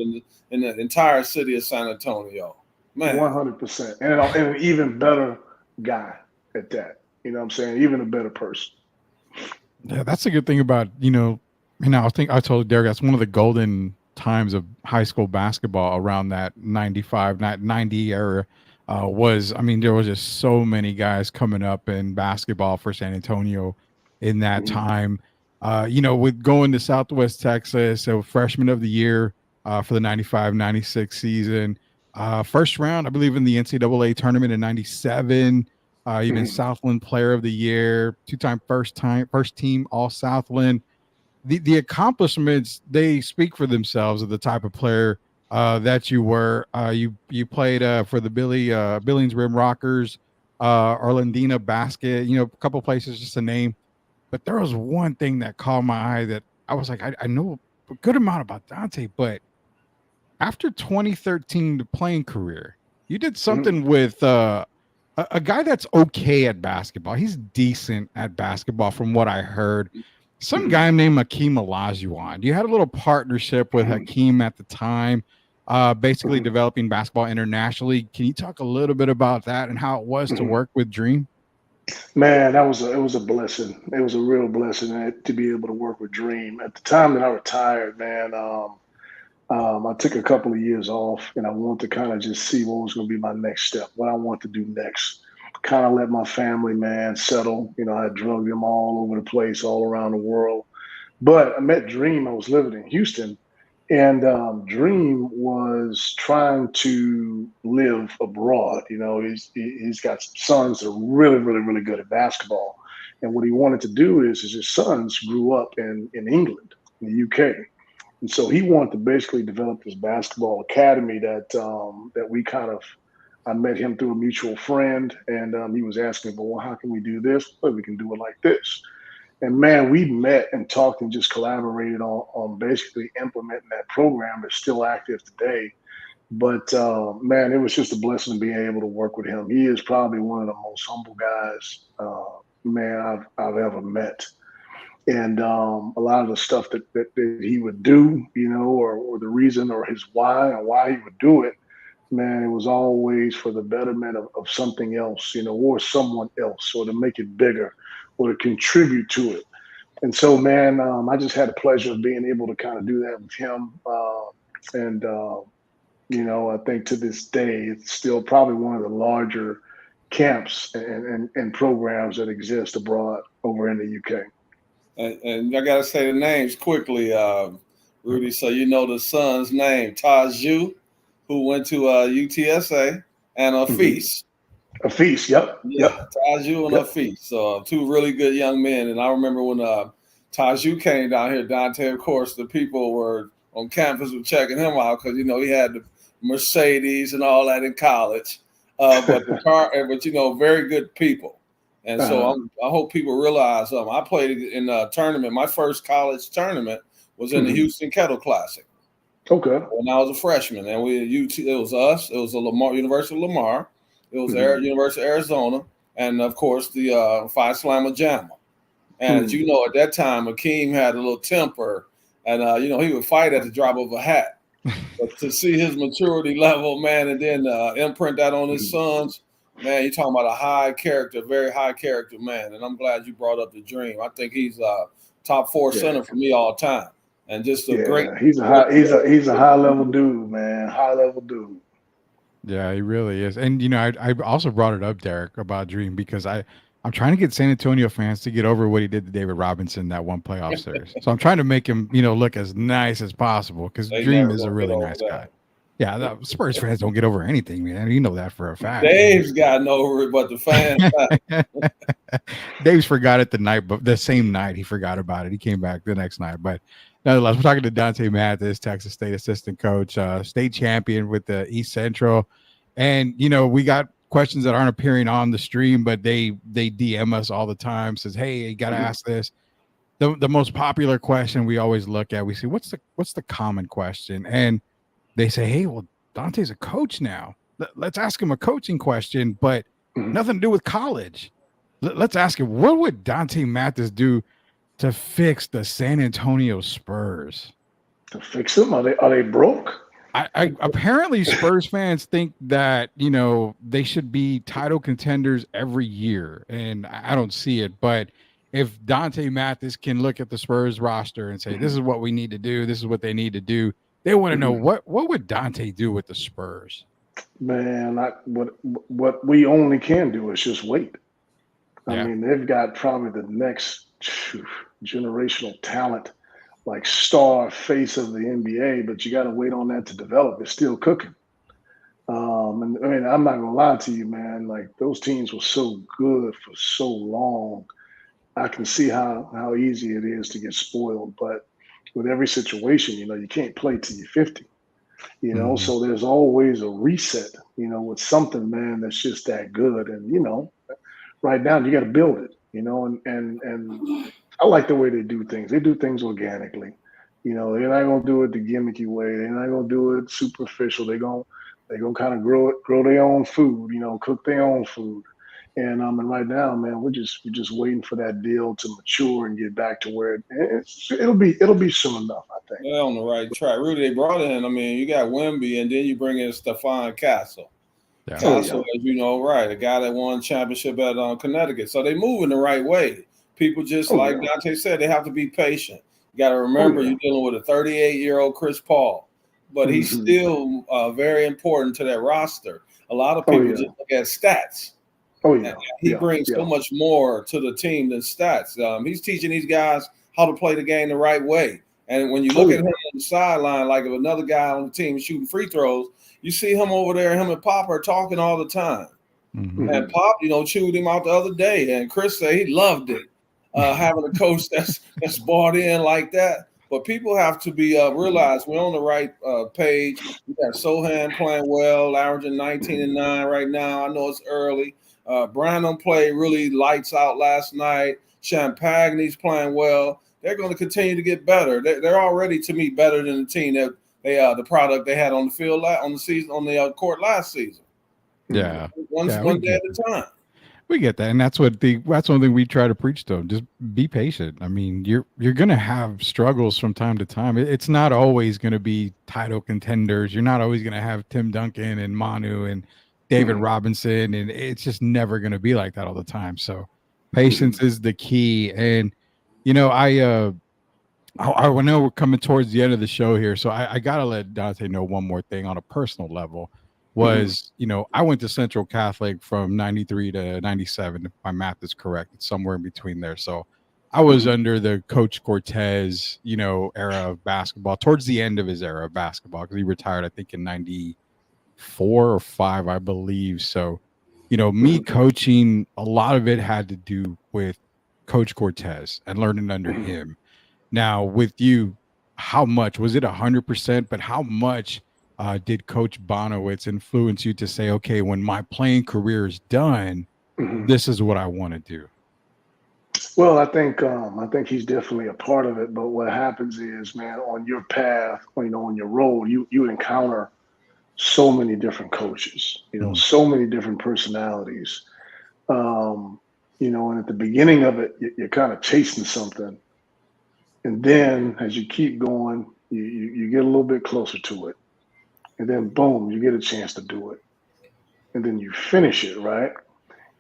in the entire city of San Antonio. Man, 100%, and an even better guy at that. You know what I'm saying? Even a better person. Yeah, that's a good thing about, I told Derek that's one of the golden times of high school basketball around that 95, 90 era there was just so many guys coming up in basketball for San Antonio in that time. With going to Southwest Texas, so freshman of the year for the 95-96 season. First round, I believe, in the NCAA tournament in 97. You've been Southland Player of the Year, two-time first team All Southland. The accomplishments, they speak for themselves of the type of player that you were. You played for the Billings Rim Rockers, Orlandina Basket, a couple places just to name. But there was one thing that caught my eye that I was like, I know a good amount about Donte, but after 2013, the playing career, you did something with a guy that's okay at basketball. He's decent at basketball from what I heard. Some guy named Hakeem Olajuwon. You had a little partnership with Hakeem at the time, basically developing basketball internationally. Can you talk a little bit about that and how it was to work with Dream? Man, it was a blessing. It was a real blessing to be able to work with Dream. At the time that I retired, man, I took a couple of years off, and I wanted to kind of just see what was going to be my next step, what I want to do next. Kind of let my family, man, settle. I drug them all over the place, all around the world. But I met Dream. I was living in Houston, and Dream was trying to live abroad. He's got sons that are really, really, really good at basketball. And what he wanted to do is his sons grew up in England, in the UK. And so he wanted to basically develop this basketball academy that we I met him through a mutual friend, and he was asking me, well, how can we do this? Well, we can do it like this. And man, we met and talked and just collaborated on basically implementing that program. It's still active today. But man, it was just a blessing to be able to work with him. He is probably one of the most humble guys, man, I've ever met. And a lot of the stuff that he would do, or the reason or his why and why he would do it, man, it was always for the betterment of something else, or someone else, or to make it bigger, or to contribute to it. And so, man, I just had the pleasure of being able to kind of do that with him. I think to this day, it's still probably one of the larger camps and programs that exist abroad over in the UK. And I got to say the names quickly, Rudy, so you know the son's name, Taju, who went to UTSA, and a feast. A feast, yep. Taju and a feast. So two really good young men. And I remember when Taju came down here, Donte, of course, the people were on campus were checking him out because, he had the Mercedes and all that in college. But very good people. And so I hope people realize I played in a tournament. My first college tournament was in the Houston Kettle Classic. Okay. When I was a freshman. And it was us. It was the University of Lamar. It was University of Arizona. And, of course, the Phi Slamma Jamma. And, at that time, Akeem had a little temper. And, he would fight at the drop of a hat. But to see his maturity level, man, and then imprint that on his sons, man, you're talking about a high character, very high character man. And I'm glad you brought up the Dream. I think he's a top 4 center for me all time. And just a great. He's a high level dude, man. High level dude. Yeah, he really is. And I also brought it up, Derek, about Dream because I'm trying to get San Antonio fans to get over what he did to David Robinson that one playoff series. So I'm trying to make him, look as nice as possible because Dream is a really nice guy. Yeah, the Spurs fans don't get over anything, man. You know that for a fact. Dave's gotten over it, but the fans. Dave's forgot it the same night he forgot about it. He came back the next night. But nonetheless, we're talking to Donte Mathis, Texas State assistant coach, state champion with the East Central. And, we got questions that aren't appearing on the stream, but they DM us all the time, says, hey, you got to ask this. The most popular question we always look at, we see what's the common question? And they say, hey, well, Donte's a coach now. Let's ask him a coaching question, but nothing to do with college. Let's ask him, what would Donte Mathis do to fix the San Antonio Spurs? To fix them? Are they broke? I apparently Spurs fans think that, they should be title contenders every year, and I don't see it. But if Donte Mathis can look at the Spurs roster and say, this is what we need to do, this is what they need to do, they want to know what would Donte do with the Spurs? Man, what we only can do is just wait. Yeah. I mean, they've got probably the next generational talent, like star face of the NBA, but you got to wait on that to develop. It's still cooking. And I mean, I'm not gonna lie to you, man. Like those teams were so good for so long. I can see how easy it is to get spoiled, but with every situation, you can't play till you're 50. So there's always a reset, with something, man, that's just that good. And right now you got to build it, and I like the way they do things. They do things organically. They're not gonna do it the gimmicky way. They're not gonna do it superficial. They're gonna kind of grow their own food, cook their own food. And right now, man, we're just waiting for that deal to mature and get back to where it'll be soon enough, I think. They're on the right track. Rudy, they brought in. I mean, you got Wemby, and then you bring in Stephon Castle. Yeah. Castle, as you know, right, a guy that won championship at Connecticut. So they move in the right way. People just like Donte said, they have to be patient. You got to remember you're dealing with a 38-year-old Chris Paul, but he's still very important to that roster. A lot of people just look at stats. He brings so much more to the team than stats. He's teaching these guys how to play the game the right way. And when you look at him on the sideline, like if another guy on the team is shooting free throws, you see him over there, him and Pop are talking all the time. And Pop, chewed him out the other day. And Chris said he loved it, having a coach that's bought in like that. But people have to be realize we're on the right page. We got Sohan playing well, averaging 19 and 9 right now. I know it's early. Brandon played really lights out last night. Champagne's playing well. They're going to continue to get better. They're already, to me, better than the team that the product they had on the field on the season on the court last season. Yeah, one day at a time. We get that, and that's one thing we try to preach to them. Just be patient. I mean, you're going to have struggles from time to time. It's not always going to be title contenders. You're not always going to have Tim Duncan and Manu and David Robinson, and it's just never going to be like that all the time. So patience is the key. And, I know we're coming towards the end of the show here, so I got to let Donte know one more thing on a personal level was, I went to Central Catholic from 93 to 97, if my math is correct. It's somewhere in between there. So I was under the Coach Cortez, era of basketball, towards the end of his era of basketball, because he retired, I think, in 90. 4 or 5, I believe. So, me coaching, a lot of it had to do with Coach Cortez and learning under him. Now, with you, how much was it? 100%, but how much did Coach Bonowitz influence you to say, okay, when my playing career is done, this is what I want to do? Well, I think he's definitely a part of it. But what happens is, man, on your path, on your road, you encounter so many different coaches, so many different personalities. And at the beginning of it, you're kind of chasing something, and then as you keep going, you get a little bit closer to it, and then boom, you get a chance to do it, and then you finish it, right?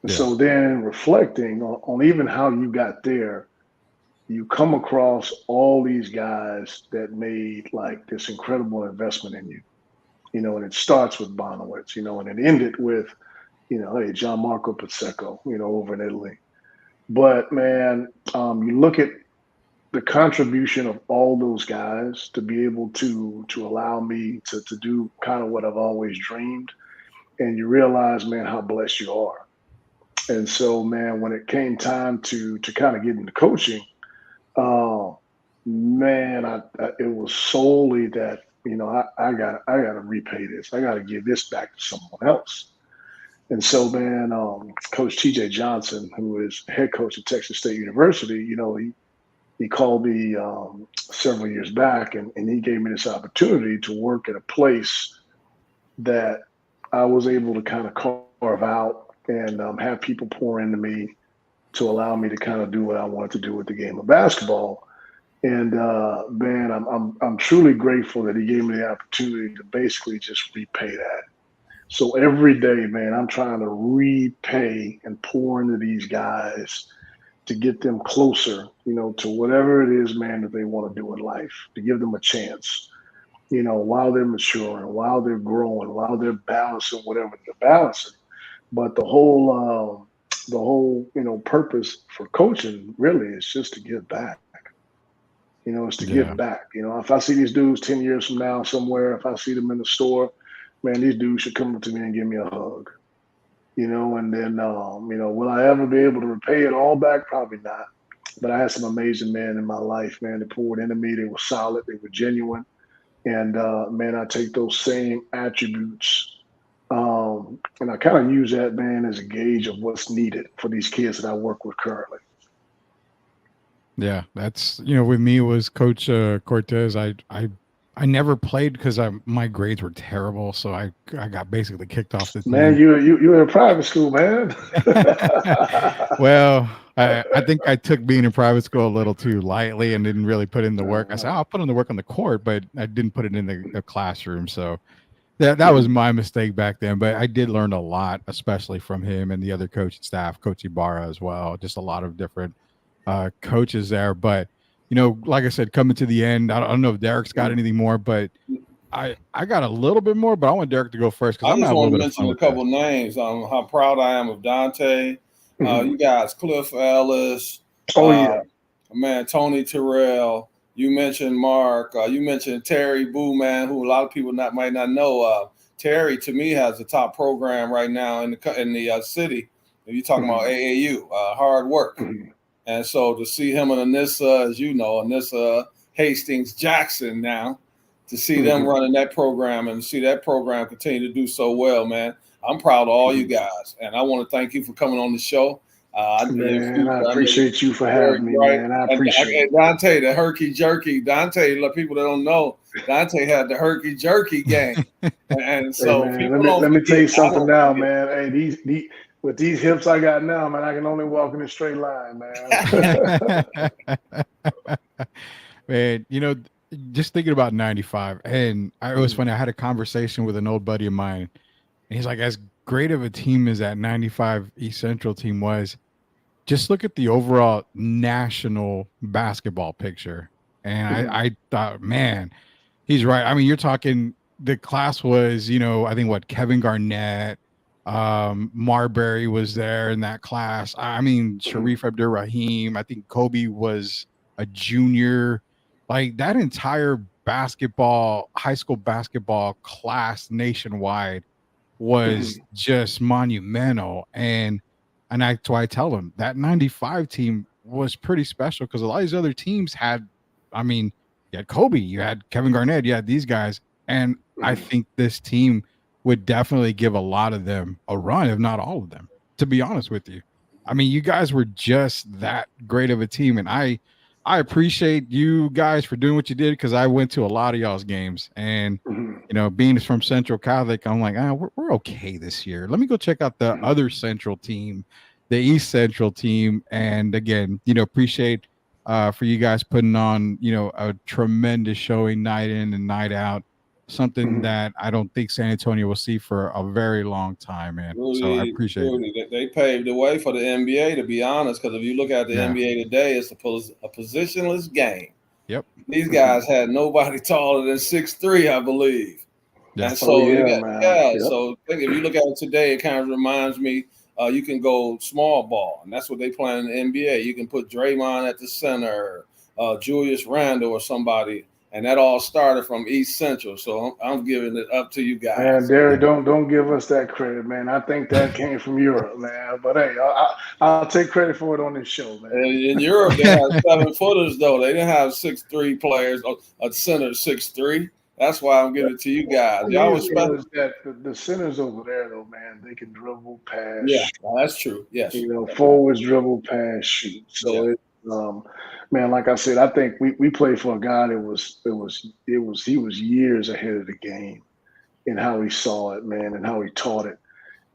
And so then reflecting on even how you got there, you come across all these guys that made like this incredible investment in you, and it starts with Bonowitz, and it ended with, hey, John Marco Pacheco, over in Italy. But man, you look at the contribution of all those guys to be able to allow me to do kind of what I've always dreamed, and you realize, man, how blessed you are. And so, man, when it came time to kind of get into coaching, man, it was solely that, I got to repay this. I got to give this back to someone else. And so, man, Coach T.J. Johnson, who is head coach at Texas State University, he called me several years back, and he gave me this opportunity to work at a place that I was able to kind of carve out and have people pour into me to allow me to kind of do what I wanted to do with the game of basketball. And man, I'm truly grateful that he gave me the opportunity to basically just repay that. So every day, man, I'm trying to repay and pour into these guys to get them closer, to whatever it is, man, that they want to do in life, to give them a chance, while they're maturing, while they're growing, while they're balancing whatever they're balancing. But the whole, purpose for coaching really is just to give back. It's to give back. If I see these dudes 10 years from now somewhere, if I see them in the store, man, these dudes should come up to me and give me a hug. And then, will I ever be able to repay it all back? Probably not. But I had some amazing men in my life, man. They poured into me. They were solid. They were genuine. And, man, I take those same attributes and I kind of use that, man, as a gauge of what's needed for these kids that I work with currently. Yeah, that's, with me, it was Coach Cortez. I never played because my grades were terrible, so I got basically kicked off the team. Man, you in a private school, man. Well, I think I took being in private school a little too lightly and didn't really put in the work. I said, I'll put in the work on the court, but I didn't put it in the classroom. So that was my mistake back then. But I did learn a lot, especially from him and the other coaching staff, Coach Ibarra as well. Just a lot of different coaches there. But like I said, coming to the end, I don't know if Derek's got anything more, but I got a little bit more, but I want Derek to go first. I just want to mention a couple names on how proud I am of Donte. You guys, Cliff Ellis. Man, Tony Terrell. You mentioned Mark. You mentioned Terry Boo, man, who a lot of people might not know. Terry, to me, has the top program right now in the city. If you're talking about AAU, hard work. And so to see him and Anissa, as you know, Anissa Hastings Jackson now, to see them running that program and see that program continue to do so well, man, I'm proud of all you guys. And I want to thank you for coming on the show. I appreciate you for having me, man. I appreciate it. Donte, the herky jerky. Donte, people that don't know, Donte had the herky jerky game. And so hey, man, let me tell you something now, man. Hey, with these hips I got now, man, I can only walk in a straight line, man. Man, just thinking about 95, and it was funny. I had a conversation with an old buddy of mine, and he's like, as great of a team as that 95 East Central team was, just look at the overall national basketball picture. And I thought, man, he's right. I mean, you're talking, the class was, I think Kevin Garnett, Marbury was there in that class. I mean, Sharif Abdur-Rahim. I think Kobe was a junior. Like that entire high school basketball class nationwide was just monumental. And that's why I tell them that 95 team was pretty special, because a lot of these other teams had, you had Kobe, you had Kevin Garnett, you had these guys. And I think this team would definitely give a lot of them a run, if not all of them, to be honest with you. You guys were just that great of a team. And I appreciate you guys for doing what you did, because I went to a lot of y'all's games. And, being from Central Catholic, I'm like, we're okay this year. Let me go check out the other Central team, the East Central team. And again, appreciate for you guys putting on, a tremendous showing night in and night out. Something that I don't think San Antonio will see for a very long time, man. Rudy, so I appreciate it. They paved the way for the NBA, to be honest, because if you look at the NBA today, it's a positionless game. Yep. These guys had nobody taller than 6'3", I believe. Yeah. And so, Yep. So if you look at it today, it kind of reminds me, you can go small ball, and that's what they play in the NBA. You can put Draymond at the center, Julius Randle or somebody. And that all started from East Central, so I'm giving it up to you guys. Man, Derek, don't give us that credit, man. I think that came from Europe, man. But hey, I'll take credit for it on this show, man. In Europe, they had 7-footers though. They didn't have 6'3" players. A center 6'3". That's why I'm giving it to you guys. Y'all was special. The centers over there, though, man, they can dribble, pass. Yeah, that's true. Yes. Forwards dribble, pass, shoot. So man, like I said, I think we played for a guy that he was years ahead of the game in how he saw it, man, and how he taught it.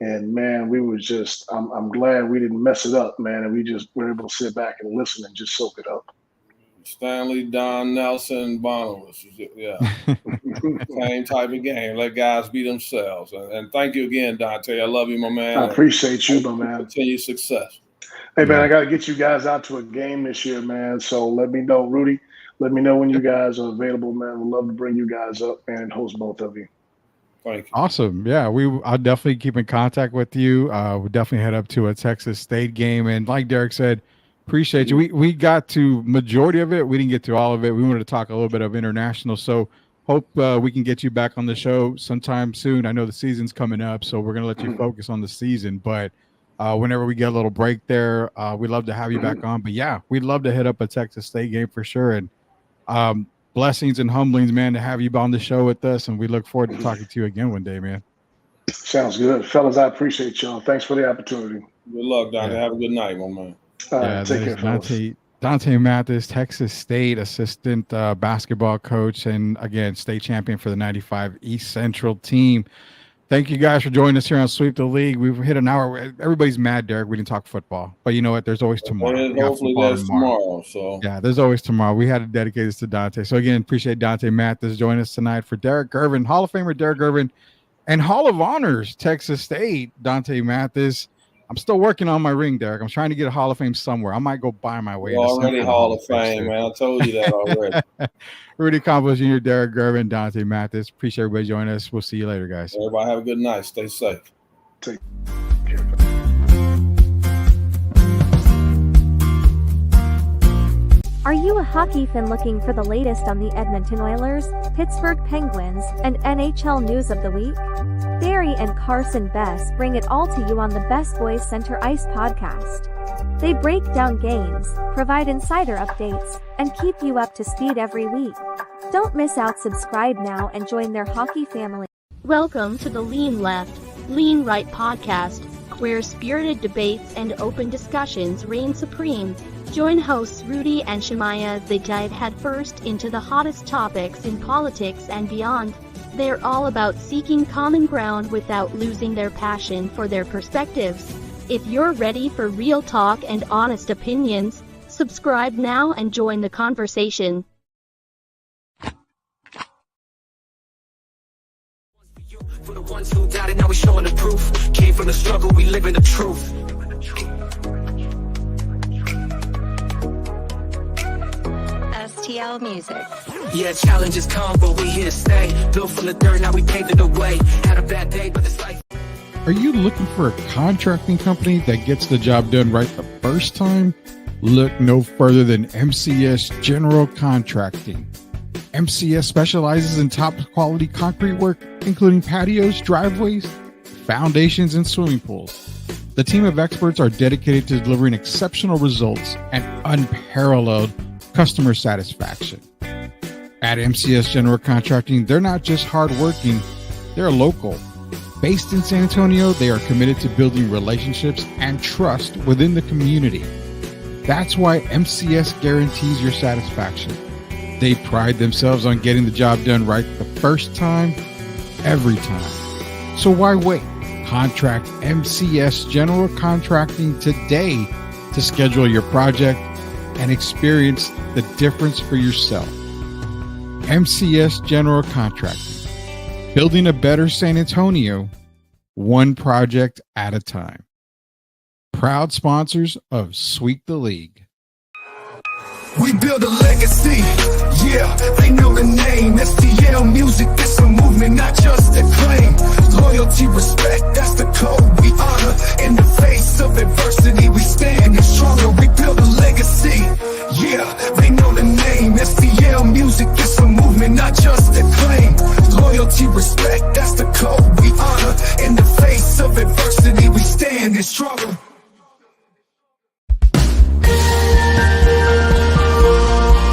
And man, we was just I'm glad we didn't mess it up, man, and we just were able to sit back and listen and just soak it up. Stanley, Don Nelson, Bonowitz. Yeah. Same type of game. Let guys be themselves. And thank you again, Donte. I love you, my man. I appreciate you, my man. Continue success. Hey, man, I got to get you guys out to a game this year, man. So let me know, Rudy. Let me know when you guys are available, man. We'd love to bring you guys up and host both of you. Thank you. Awesome. Yeah, I'll definitely keep in contact with you. We'll definitely head up to a Texas State game. And like Derek said, appreciate you. We got to majority of it. We didn't get to all of it. We wanted to talk a little bit of international. So hope we can get you back on the show sometime soon. I know the season's coming up, so we're going to let you focus on the season. But whenever we get a little break there, we'd love to have you back on. But yeah, we'd love to hit up a Texas State game for sure. And blessings and humblings, man, to have you on the show with us. And we look forward to talking to you again one day, man. Sounds good. Fellas, I appreciate y'all. Thanks for the opportunity. Good luck, Donte. Have a good night, my man. Take care, fellas. Donte Mathis, Texas State assistant basketball coach, and again, state champion for the 95 East Central team. Thank you guys for joining us here on Sweep the League. We've hit an hour. Everybody's mad, Derek. We didn't talk football. But you know what? There's always tomorrow. Hopefully there's tomorrow. So yeah, there's always tomorrow. We had to dedicate this to Donte. So again, appreciate Donte Mathis joining us tonight. For Derek Gervin, Hall of Famer Derek Gervin, and Hall of Honors, Texas State, Donte Mathis. I'm still working on my ring, Derek. I'm trying to get a Hall of Fame somewhere. I might go buy my way. You're already Hall of Fame, man. I told you that already. Rudy Campos Jr., Derek Gervin, Donte Mathis. Appreciate everybody joining us. We'll see you later, guys. Everybody have a good night. Stay safe. Take care. Are you a hockey fan looking for the latest on the Edmonton Oilers, Pittsburgh Penguins, and NHL news of the week? Barry and Carson Best bring it all to you on the Best Boys Center Ice podcast. They break down games, provide insider updates, and keep you up to speed every week. Don't miss out. Subscribe now and join their hockey family. Welcome to the Lean Left, Lean Right podcast, where spirited debates and open discussions reign supreme. Join hosts Rudy and Shemaya as they dive headfirst into the hottest topics in politics and beyond. They're all about seeking common ground without losing their passion for their perspectives. If you're ready for real talk and honest opinions, subscribe now and join the conversation. For the ones who doubted, now we're showing the proof. Came from the struggle, we live in the truth. STL Music. Yeah, challenges come, but we here to stay. Built from the dirt, now we paved the way. Had a bad day, but it's life. Are you looking for a contracting company that gets the job done right the first time? Look no further than MCS General Contracting. MCS specializes in top quality concrete work, including patios, driveways, foundations, and swimming pools. The team of experts are dedicated to delivering exceptional results and unparalleled customer satisfaction. At MCS General Contracting, they're not just hardworking, they're local. Based in San Antonio, they are committed to building relationships and trust within the community. That's why MCS guarantees your satisfaction. They pride themselves on getting the job done right the first time, every time. So why wait? Contract MCS General Contracting today to schedule your project and experience the difference for yourself. MCS General Contracting, building a better San Antonio, one project at a time. Proud sponsors of Sweep the League. We build a legacy, yeah, they know the name. STL music, it's a movement, not just a claim. Loyalty, respect,